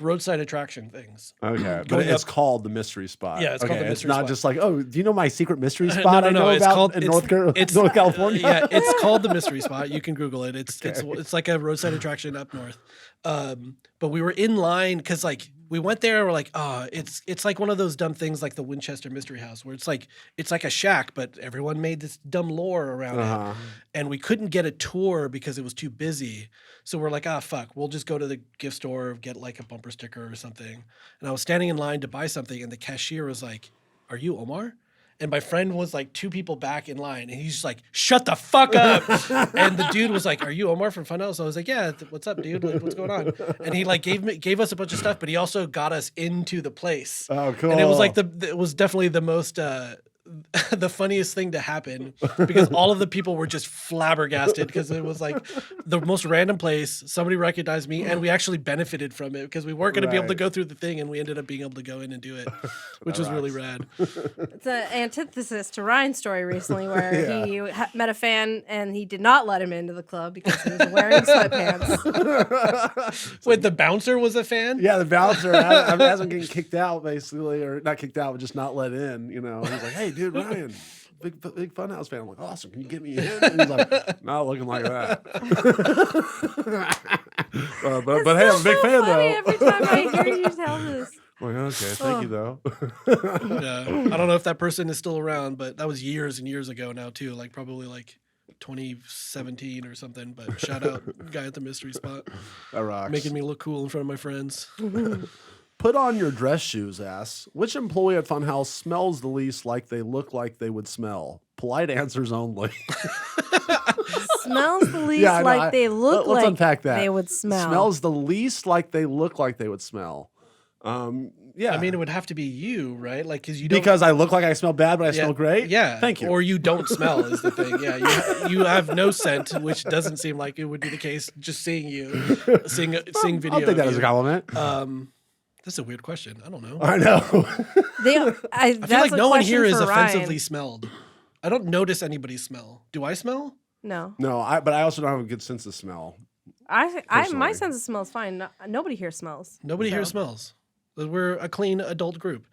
roadside attraction things. Okay, but Going it's up- called the mystery spot. Yeah, it's called the It's mystery not spot. just like, oh, do you know my secret mystery spot I know it's about called in it's- North California? Yeah, it's called the mystery spot. You can Google it. It's like a roadside attraction up north. But we were in line because like we went there. We're like, it's like one of those dumb things like the Winchester Mystery House where it's like a shack, but everyone made this dumb lore around it, and we couldn't get a tour because it was too busy. So we're like, fuck, we'll just go to the gift store, get like a bumper sticker or something. And I was standing in line to buy something, and the cashier was like, "Are you Omar?" And my friend was like 2 people back in line, and he's just like, "Shut the fuck up!" And the dude was like, "Are you Omar from Funhaus?" I was like, "Yeah, what's up, dude? Like, what's going on?" And he like gave us a bunch of stuff, but he also got us into the place. Oh, cool. And it was like it was definitely the most the funniest thing to happen because all of the people were just flabbergasted because it was like the most random place. Somebody recognized me, and we actually benefited from it because we weren't going to be able to go through the thing, and we ended up being able to go in and do it, which was really rad. It's an antithesis to Ryan's story recently where he met a fan and he did not let him into the club because he was wearing sweatpants. Wait, the bouncer was a fan? Yeah, the bouncer as I'm getting kicked out, basically, or not kicked out, but just not let in. You know, he's like, "Hey, dude, Ryan, big Funhaus fan." I'm like, "Awesome, can you get me in?" And he's like, "Not looking like that." but hey, I'm a big fan though. Every time I hear you tell this. I'm like, okay, thank you though. Yeah. I don't know if that person is still around, but that was years and years ago now too. Like probably like 2017 or something. But shout out guy at the mystery spot, That rocks. making me look cool in front of my friends. Put on your dress shoes, ass. Which employee at Funhaus smells the least like they look like they would smell? Polite answers only. Smells the least Yeah, I know. like they look Let's like unpack that. they would smell. Smells the least like they look like they would smell. Yeah. I mean, it would have to be you, right? Like, because you don't. because I look like I smell bad, but I smell great? Yeah. Thank you. Or you don't smell is the thing. Yeah. You have no scent, which doesn't seem like it would be the case just seeing you, seeing video. I'll take that of as a you. compliment. That's a weird question. I don't know. I know. I feel like no one here is offensively smelled. I don't notice anybody smell. Do I smell? No, No, but I also don't have a good sense of smell. my Personally. sense of smell is fine. Nobody here smells. Nobody here So. smells. We're a clean adult group.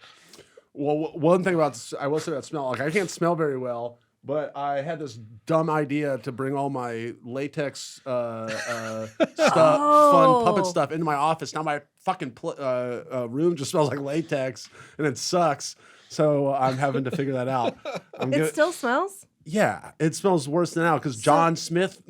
Well, one thing I will say about smell, like I can't smell very well, but I had this dumb idea to bring all my latex stuff, fun puppet stuff into my office. Now my fucking room just smells like latex, and it sucks. So I'm having to figure that out. It still smells? Yeah, it smells worse than now because John Smith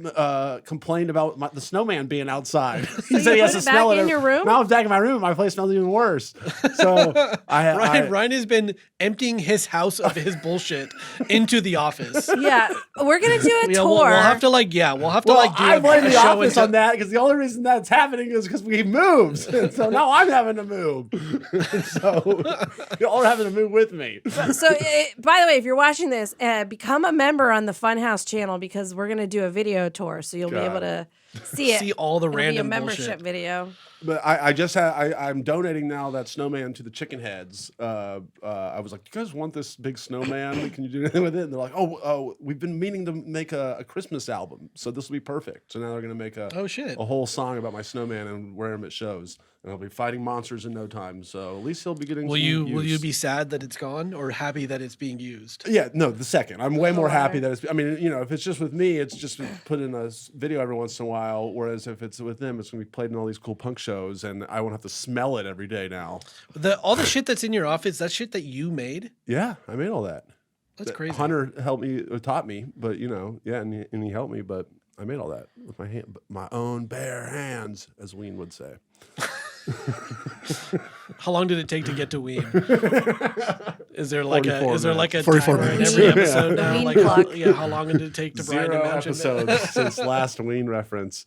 complained about the snowman being outside. He said he has to put it smell back it. in your room? Now it's back in my room. My place smells even worse. So Ryan has been emptying his house of his bullshit into the office. Yeah, we're gonna do a Yeah, tour. we'll have to like, we'll have to Well, like do I blame a the show office into- on that because the only reason that's happening is because we moved. So now I'm having to move. So y'all are having to move with me. So, by the way, if you're watching this, become a member member on the Funhaus channel because we're gonna do a video tour, so you'll be able to see it. See all the It'll be a random membership bullshit. video. But I just had I'm donating now that snowman to the chicken heads. I was like, you guys want this big snowman? Can you do anything with it? And they're like, oh, we've been meaning to make a Christmas album, so this will be perfect. So now they're gonna make a whole song about my snowman and wear him at shows, and I'll be fighting monsters in no time. So at least he'll be getting. Will you be sad that it's gone or happy that it's being used? Yeah, no, the second. I'm way more happy that it's. I mean, if it's just with me, it's just put in a video every once in a while. Whereas if it's with them, it's gonna be played in all these cool punk shows, and I won't have to smell it every day now. All the shit that's in your office, that shit that you made. Yeah, I made all that. That's crazy. Hunter helped me, taught me, but and he helped me, but I made all that with my own bare hands, as Ween would say. How long did it take to get to Ween? Is there like a 44 timer in minutes. every episode now? Ween Like clock. how long did it take to Brian to 0 mention? episodes since last Ween reference.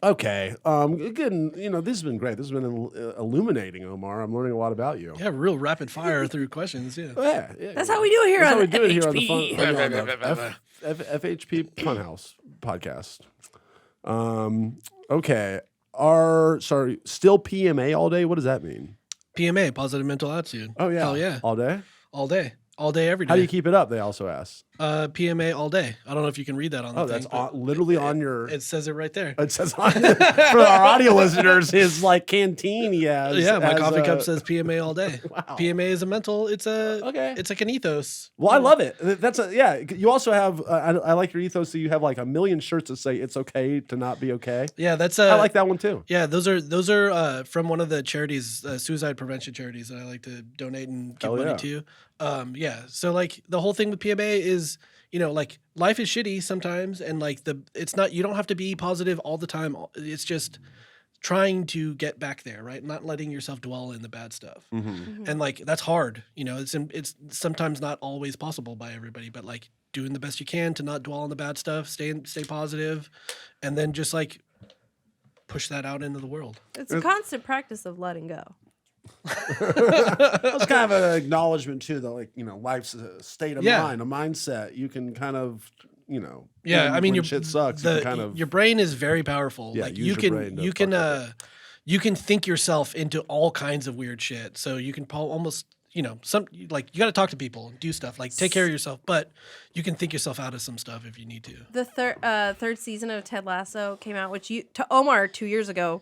Okay. Again, this has been great. This has been illuminating, Omar. I'm learning a lot about you. Yeah, real rapid fire through questions. Yeah. Yeah. That's how we do it here That's on how we the do it here on FHP. the FHP Funhaus Podcast. Okay. Still P.M.A. all day? What does that mean? P.M.A. Positive mental attitude. Oh, yeah. Hell yeah. All day? All day, every day. How do you keep it up? They also ask. P.M.A. all day. I don't know if you can read that on the Oh, thing. that's literally on your. It says it right there. It says on, for our audio listeners, his canteen he has. Yeah, my as coffee a- cup says PMA all day. Wow. PMA is a mental. It's like an ethos. Well, I love it. You also have. I like your ethos. So you have like a million shirts that say it's okay to not be okay. Yeah, that's. I like that one too. Yeah, those are from one of the charities, suicide prevention charities that I like to donate and give money to. So like the whole thing with PMA is, like life is shitty sometimes, and it's not, you don't have to be positive all the time. It's just trying to get back there, right? Not letting yourself dwell in the bad stuff. Mm-hmm. And that's hard. It's sometimes not always possible by everybody, but doing the best you can to not dwell on the bad stuff, stay positive, and then just push that out into the world. It's a constant practice of letting go. That's kind of an acknowledgement too, that life's a state of mind, a mindset. You can kind of, when shit sucks, you can kind of. Your brain is very powerful. Yeah, like use you your can brain to you can fuck with you can think yourself into all kinds of weird shit. So you can almost you got to talk to people and do stuff, take care of yourself, but you can think yourself out of some stuff if you need to. The third season of Ted Lasso came out, which Omar 3 years ago,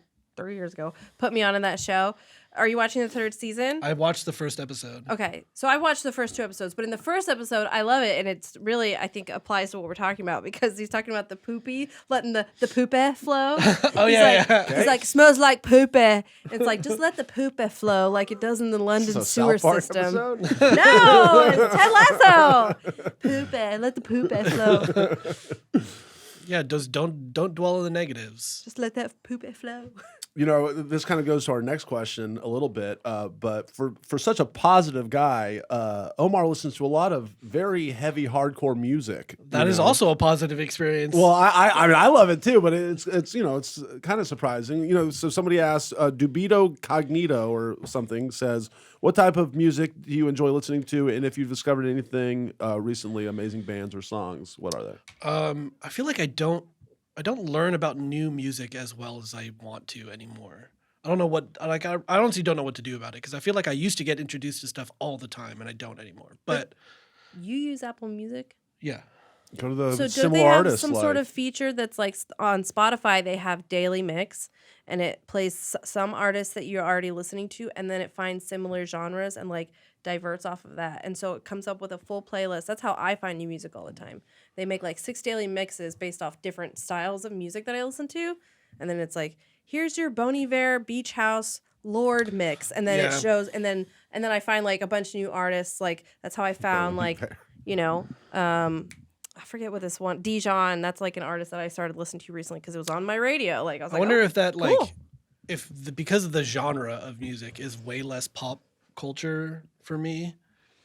put me on in that show. Are you watching the third season? I watched the first episode. Okay, so I watched the first 2 episodes, but in the first episode, I love it, and it's really, I think, applies to what we're talking about because he's talking about the poopy, letting the poopy flow. He's like, smells like poopy. It's just let the poopy flow like it does in the London sewer system. No, it's Ted Lasso. Poopy, let the poopy flow. Yeah, don't dwell on the negatives. Just let that poopy flow. This kind of goes to our next question a little bit, but for such a positive guy, Omar listens to a lot of very heavy hardcore music. That is also a positive experience. Well, I mean, I love it too, but it's kind of surprising. So somebody asked, Dubito Cognito or something says, what type of music do you enjoy listening to, and if you've discovered anything recently, amazing bands or songs, what are they? I feel like I don't learn about new music as well as I want to anymore. I don't know what, I honestly don't know what to do about it because I feel like I used to get introduced to stuff all the time and I don't anymore. But you use Apple Music? Yeah. Go to the so similar do they have artists. some sort of feature that's on Spotify? They have daily mix, and it plays some artists that you're already listening to, and then it finds similar genres and diverts off of that, and so it comes up with a full playlist. That's how I find new music all the time. They make 6 daily mixes based off different styles of music that I listen to, and then it's here's your Bon Iver Beach House Lord mix, and then it shows, and then I find a bunch of new artists. That's how I found I forget what this one, Dijon. That's an artist that I started listening to recently because it was on my radio. I wonder if that cool. because of the genre of music is way less pop culture for me.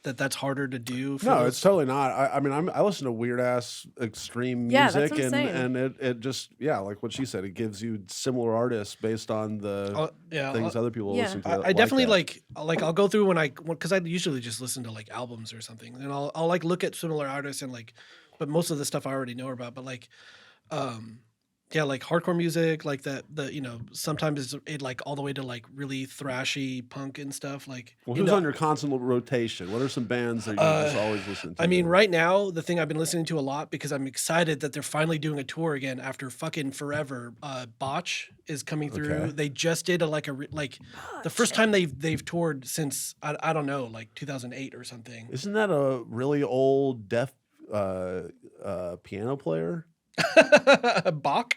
that's harder to do. For No, those? it's totally not. I mean, I listen to weird ass extreme Yeah, that's music, what I'm saying. and it just like what she said. It gives you similar artists based on the things other people Yeah. listen to. I definitely that. like I'll go through because I usually just listen to like albums or something, and I'll like look at similar artists and like, but most of the stuff I already know about. But like, like hardcore music, like sometimes it like all the way to like really thrashy punk and stuff. Like, Well, who's on your constant rotation? What are some bands that you just always listen to? I mean, right now the thing I've been listening to a lot because I'm excited that they're finally doing a tour again after fucking forever. Botch is coming through. Okay. They just did the first time they've toured since I don't know, like 2008 or something. Isn't that a really old deaf piano player? Bach.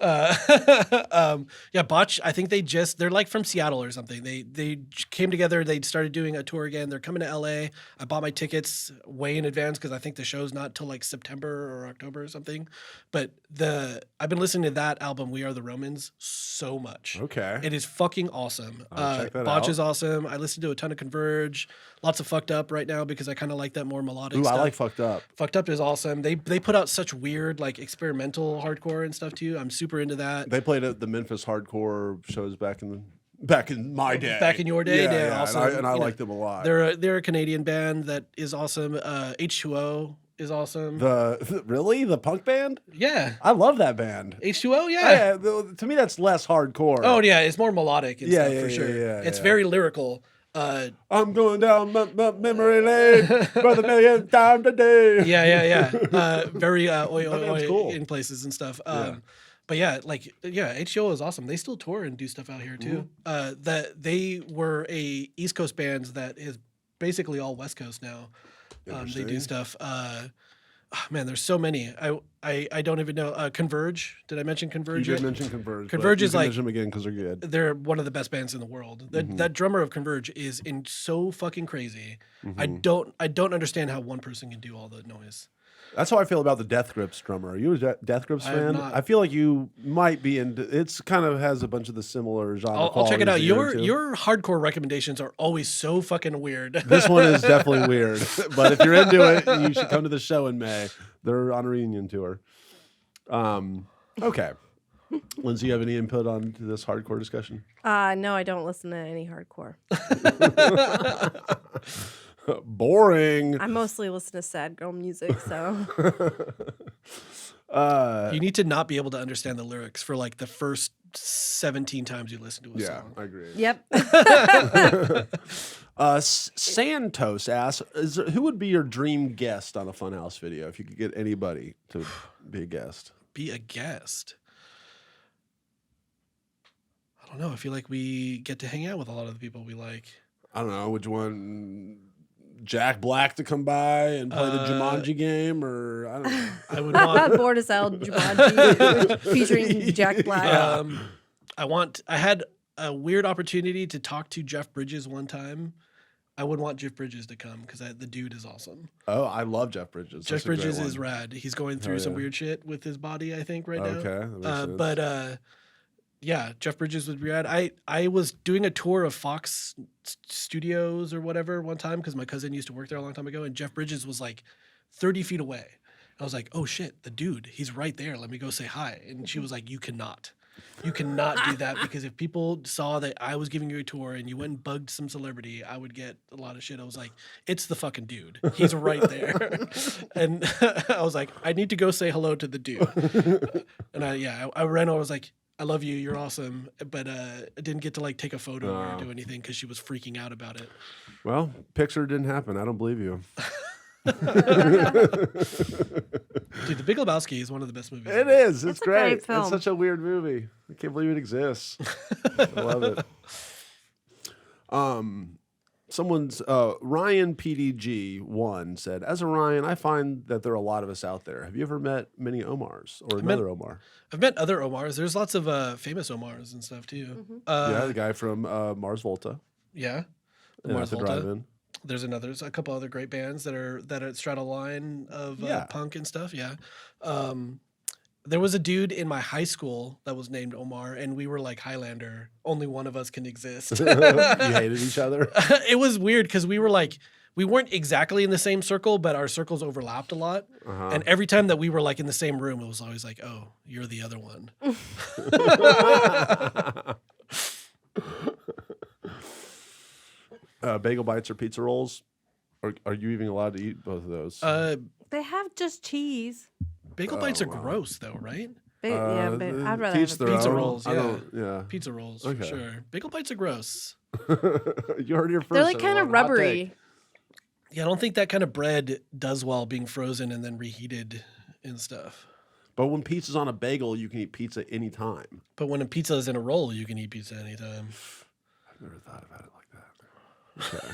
Botch. I think they're like from Seattle or something. They came together. They started doing a tour again. They're coming to LA. I bought my tickets way in advance because I think the show's not till like September or October or something. But I've been listening to that album, We Are the Romans, so much. Okay. It is fucking awesome. Check that Botch out. is awesome. I listen to a ton of Converge. Lots of Fucked Up right now because I kind of like that more melodic Ooh, stuff. I like Fucked Up. Fucked Up is awesome. They put out such weird like experimental hardcore and stuff too. I'm super into that. They played at the Memphis hardcore shows back in my day. Back in your day, yeah. also, And I you know, like them a lot. They're a Canadian band that is awesome. H2O is awesome. Really the punk band? Yeah, I love that band. H2O. Yeah. To me, that's less hardcore. Oh yeah, it's more melodic and stuff for sure. It's very lyrical. I'm going down memory lane for the millionth time today. Yeah. Very oi band's cool. in places and stuff. But H2O is awesome. They still tour and do stuff out here too. That they were a East Coast band that is basically all West Coast now. They do stuff. Man, there's so many. I don't even know. Converge. Did I mention Converge? You did yet? mention Converge. Converge but you is can like mention them again because they're good. they're one of the best bands in the world. That drummer of Converge is so fucking crazy. I don't understand how one person can do all the noise. That's how I feel about the Death Grips drummer. Are you a Death Grips I have fan? not. I feel like you might be into. It's kind of has a bunch of the similar genre. I'll check it out. qualities that you're into. Your hardcore recommendations are always so fucking weird. This one is definitely weird, but if you're into it, you should come to the show in May. They're on a reunion tour. Okay. Lindsay, you have any input on this hardcore discussion? No, I don't listen to any hardcore. Boring. I mostly listen to sad girl music, so You need to not be able to understand the lyrics for like the first 17 times you listen to a Yeah, song. I agree. yep. Santos asks, who would be your dream guest on a Funhaus video if you could get anybody to be a guest? Be a guest. I don't know. I feel like we get to hang out with a lot of the people we like. I don't know. Would you want Jack Black to come by and play the Jumanji game, or I don't know. I would want. Bored as hell Jumanji featuring Jack Black. I had a weird opportunity to talk to Jeff Bridges one time. I would want Jeff Bridges to come because the dude is awesome. Oh, I love Jeff Bridges. Jeff That's a great Bridges one. is rad. He's going through some weird shit with his body, I think, right now. Okay, that makes sense. But yeah, Jeff Bridges would be rad. I was doing a tour of Fox Studios or whatever one time because my cousin used to work there a long time ago, and Jeff Bridges was like 30 feet away. I was like, oh shit, the dude, he's right there. Let me go say hi. And she was like, you cannot do that because if people saw that I was giving you a tour and you went and bugged some celebrity, I would get a lot of shit. I was like, it's the fucking dude. He's right there. And I was like, I need to go say hello to the dude. And I ran over. I was like, I love you. You're awesome. But I didn't get to like take a photo or do anything because she was freaking out about it. Well, picture didn't happen. I don't believe you. Dude, The Big Lebowski is one of the best movies. It is. It's It's a great great. film. It's such a weird movie. I can't believe it exists. I love it. Someone's Ryan PDG1 said, as a Ryan, I find that there are a lot of us out there. Have you ever met many Omars or another Omar? I've met other Omars. There's lots of famous Omars and stuff too. Yeah, the guy from Mars Volta. Yeah. Mars Volta. Drive-In. There's a couple other great bands that straddle line of punk and stuff. Yeah. There was a dude in my high school that was named Omar, and we were like Highlander. Only one of us can exist. You hated each other. It was weird because we weren't exactly in the same circle, but our circles overlapped a lot. And every time that we were like in the same room, it was always like, "Oh, you're the other one." Bagel bites or pizza rolls? Are you even allowed to eat both of those? They have just cheese. Bagel bites are gross, though, right? Yeah, but I'd rather teach have their a Pizza own. rolls, I yeah. don't- yeah. Pizza rolls, Okay. for sure. Bagel bites are gross. You heard it here first. They're like kind of everyone. Hot rubbery. take. Yeah, I don't think that kind of bread does well being frozen and then reheated and stuff. But when pizza's on a bagel, you can eat pizza anytime. But when a pizza is in a roll, you can eat pizza anytime. I've never thought about it like that. Okay.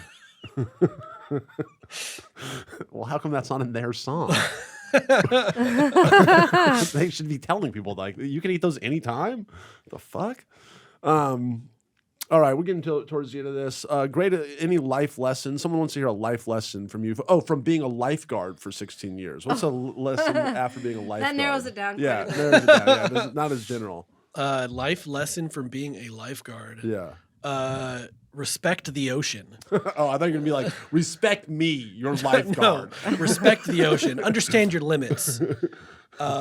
Well, how come that's not in their song? They should be telling people like you can eat those anytime. The fuck? All right, we're getting towards the end of this. Great. Any life lesson? Someone wants to hear a life lesson from you. Oh, from being a lifeguard for 16 years. What's a lesson after being a lifeguard? That narrows it down. Yeah, quite a bit. narrows it down. Yeah, this is not as general. Life lesson from being a lifeguard. Yeah. Respect the ocean. Oh, I thought you were gonna be like, respect me, your lifeguard. No, respect the ocean. Understand your limits.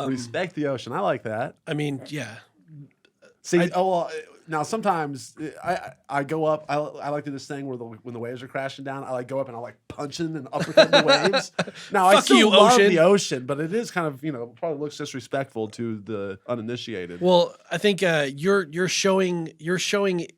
Respect the ocean. I like that. I mean, yeah. See, now sometimes I go up. I like to do this thing where when the waves are crashing down, I like go up and I like punching and uppercutting the waves. Now I Fuck still you, love ocean. the ocean, but it is kind of probably looks disrespectful to the uninitiated. Well, I think you're showing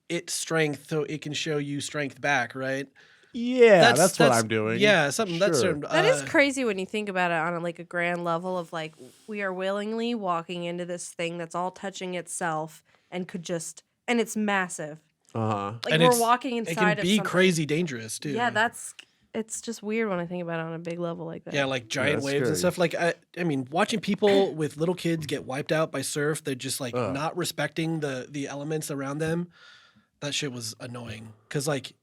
it strength so it can show you strength back, right? Yeah, that's what I'm doing. Yeah, something that's Sure. That is crazy when you think about it on like a grand level of like we are willingly walking into this thing that's all touching itself and could just and it's massive. Uh-huh. Like And we're walking It inside can of be something. crazy dangerous too. Yeah, it's just weird when I think about it on a big level like that. Yeah, like giant that's waves and scary. stuff. Like I mean, watching people with little kids get wiped out by surf, they're just like not respecting the elements around them. That shit was annoying because like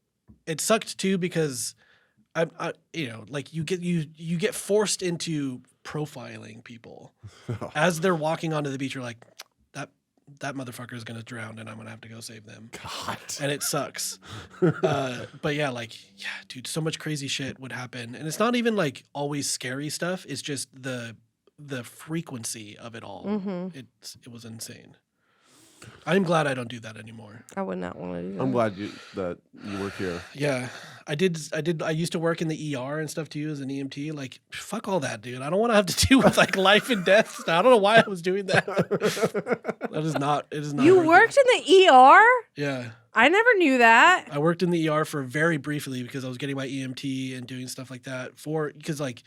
it sucked too because I like you get forced into profiling people as they're walking onto the beach. You're like that motherfucker is gonna drown and I'm gonna have to go save them. God. And it sucks. But yeah, dude, so much crazy shit would happen. And it's not even like always scary stuff. It's just the frequency of it all. Mm-hmm. It was insane. I'm glad I don't do that anymore. I would not want to do that. I'm glad that you work here. Yeah. I used to work in the ER and stuff too as an EMT. Like, fuck all that, dude. I don't want to have to deal with like life and death. I don't know why I was doing that. It is not You worth worked it. in the ER? Yeah. I never knew that. I worked in the ER for very briefly because I was getting my EMT and doing stuff like that because like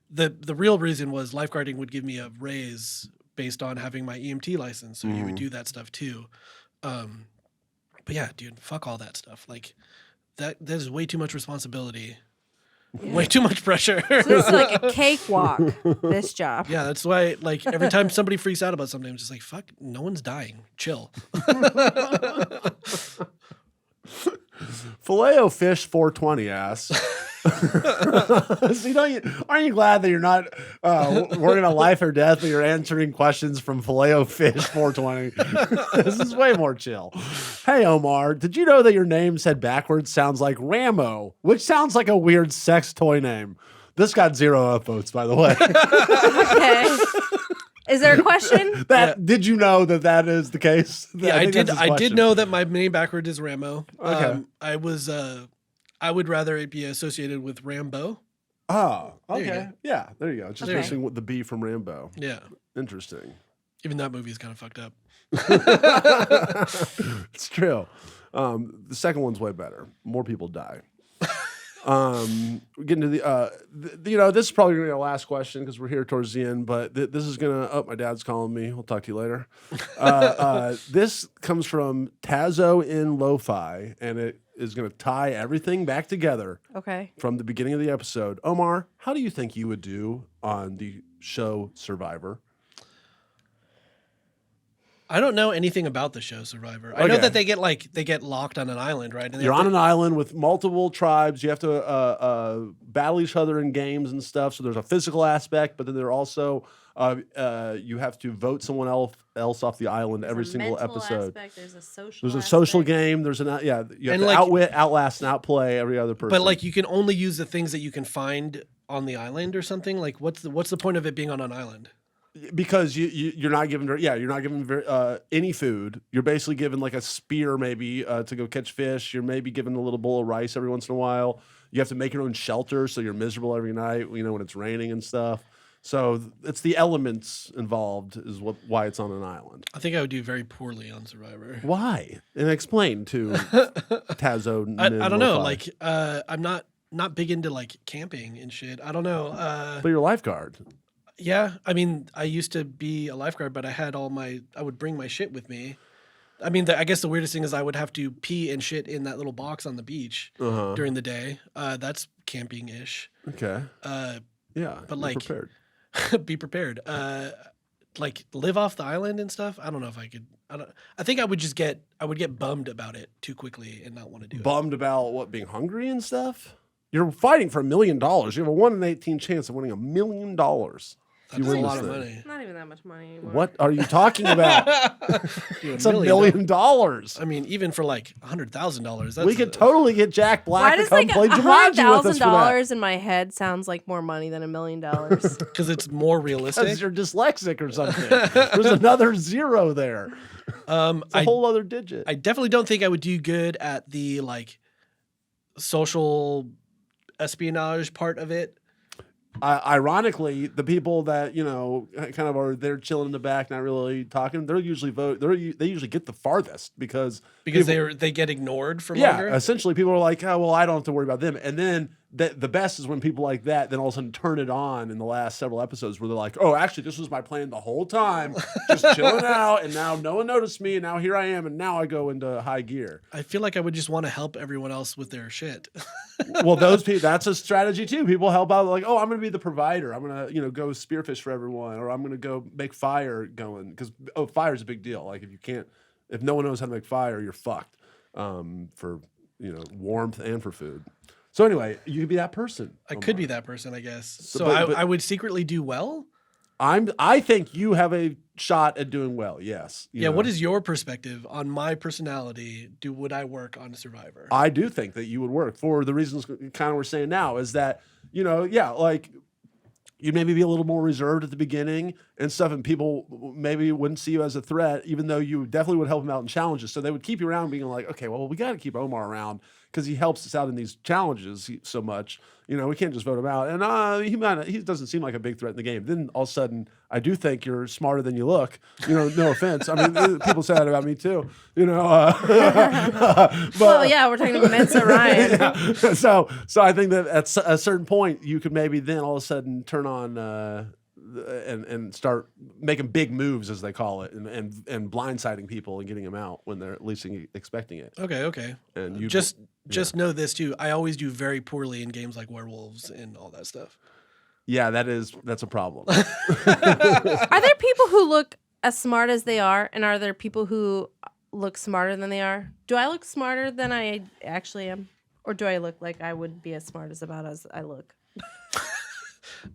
the real reason was lifeguarding would give me a raise based on having my EMT license. So you would do that stuff too. But yeah, dude, fuck all that stuff. Like that is way too much responsibility. Yeah. Way too much pressure. So this is like a cakewalk, this job. Yeah, that's why like every time somebody freaks out about something, I'm just like, fuck, no one's dying. Chill. Filet-O-Fish 420 asks. So aren't you glad that you're not working on life or death, but you're answering questions from Filet-O-Fish 420? This is way more chill. Hey, Omar, did you know that your name said backwards sounds like Rambo, which sounds like a weird sex toy name? This got 0 upvotes, by the way. Okay. Is there a question? Did you know that is the case? Yeah, I think did. that's his I did question. know that my name backward is Rambo. Okay. I would rather it be associated with Rambo. Oh, There you okay. go. Yeah, there you go. Just Okay. missing the B from Rambo. Yeah. Interesting. Even that movie is kind of fucked up. It's true. The second one's way better. More people die. We're getting to this is probably gonna be our last question because we're here towards the end. But this is gonna. Oh, my dad's calling me. We'll talk to you later. This comes from Tazo in Lo-Fi, and it is gonna tie everything back together Okay. from the beginning of the episode. Omar, how do you think you would do on the show Survivor? I don't know anything about the show Survivor. I know that they get locked on an island, right? And You're on an island with multiple tribes. You have to battle each other in games and stuff. So there's a physical aspect, but then there also you have to vote someone else off the island every single episode. There's a social. There's a social game. There's you have to outwit, outlast, and outplay every other person. But like you can only use the things that you can find on the island or something. Like what's the point of it being on an island? Because you're not given any food. You're basically given like a spear maybe to go catch fish. You're maybe given a little bowl of rice every once in a while. You have to make your own shelter, so you're miserable every night. When it's raining and stuff. So it's the elements involved is why it's on an island. I think I would do very poorly on Survivor. Why? And explain to Tazo. I don't know. Like I'm not big into like camping and shit. I don't know. But you're a lifeguard. Yeah, I mean, I used to be a lifeguard, but I would bring my shit with me. I mean, I guess the weirdest thing is I would have to pee and shit in that little box on the beach during the day. That's camping-ish. Okay. Yeah, but like, prepared. be prepared. Like live off the island and stuff. I don't know if I could. I think I would get bummed about it too quickly and not want to do it. Bummed about what, being hungry and stuff? You're fighting for $1 million. You have a 1 in 18 chance of winning $1 million. That's a lot of money. Not even that much money anymore. What are you talking about? It's $1 million. I mean, even for like $100,000, we could totally get Jack Black to come play Jumanji with us for that. $100,000 in my head sounds like more money than $1 million. Because it's more realistic. Because you're dyslexic or something. There's another zero there. It's a whole other digit. I definitely don't think I would do good at the like social espionage part of it. Ironically, the people that kind of are there chilling in the back, not really talking, they usually get the farthest because they get ignored for longer. Yeah, essentially, people are like, oh well, I don't have to worry about them, and then the best is when people like that then all of a sudden turn it on in the last several episodes where they're like, oh, actually, this was my plan the whole time, just chilling out, and now no one noticed me, and now here I am, and now I go into high gear. I feel like I would just want to help everyone else with their shit. Well, those people, that's a strategy too. People help out like, oh, I'm going to be the provider. I'm going to go spearfish for everyone, or I'm going to go make fire going because fire is a big deal. Like if no one knows how to make fire, you're fucked for warmth and for food. So anyway, you could be that person. I could be that person, I guess. So I would secretly do well. I think you have a shot at doing well. Yes. Yeah. What is your perspective on my personality? Would I work on Survivor? I do think that you would work for the reasons kind of we're saying now is that like you'd maybe be a little more reserved at the beginning and stuff, and people maybe wouldn't see you as a threat, even though you definitely would help them out in challenges. So they would keep you around, being like, okay, well, we got to keep Omar around because he helps us out in these challenges so much. We can't just vote him out. And he doesn't seem like a big threat in the game. Then all of a sudden, I do think you're smarter than you look. No offense. I mean, people say that about me too. But, well, yeah, we're talking about Mensa Ryan. Yeah. So I think that at a certain point, you could maybe then all of a sudden turn on and start making big moves, as they call it, and blindsiding people and getting them out when they're at least expecting it. Okay. And you just know this too. I always do very poorly in games like werewolves and all that stuff. Yeah, that's a problem. Are there people who look as smart as they are, and are there people who look smarter than they are? Do I look smarter than I actually am, or do I look like I would be as smart as I look?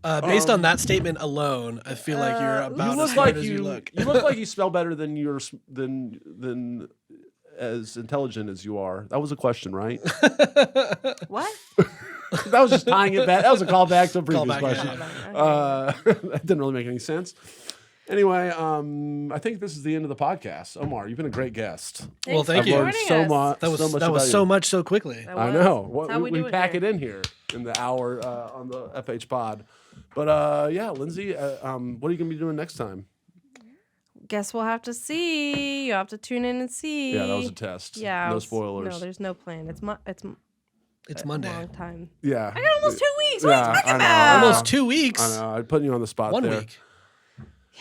Based on that statement alone, I feel like you're about as smart as you look. You look like you spell better than than as intelligent as you are. That was a question, right? What? That was just tying it back. That was a callback to a previous Callback, question. Yeah. That didn't really make any sense. Anyway, I think this is the end of the podcast. Omar, you've been a great guest. Well, thank for you. I've learned joining so us. much. That was so much so quickly. I know. That's how We do pack here. it in here in the hour on the FH pod. But yeah, Lindsey, what are you going to be doing next time? Guess we'll have to see. You have to tune in and see. Yeah, that was a test. Yeah. No spoilers. No, there's no plan. It's It's a Monday. long time. Yeah. I got almost 2 weeks. What are you talking I know. about? Almost 2 weeks. I know. I'm putting you on the spot 1 there. week.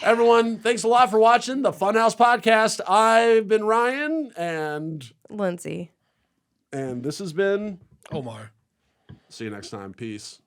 Everyone, thanks a lot for watching the Funhaus Podcast. I've been Ryan, and Lindsey. this has been Omar. See you next time. Peace.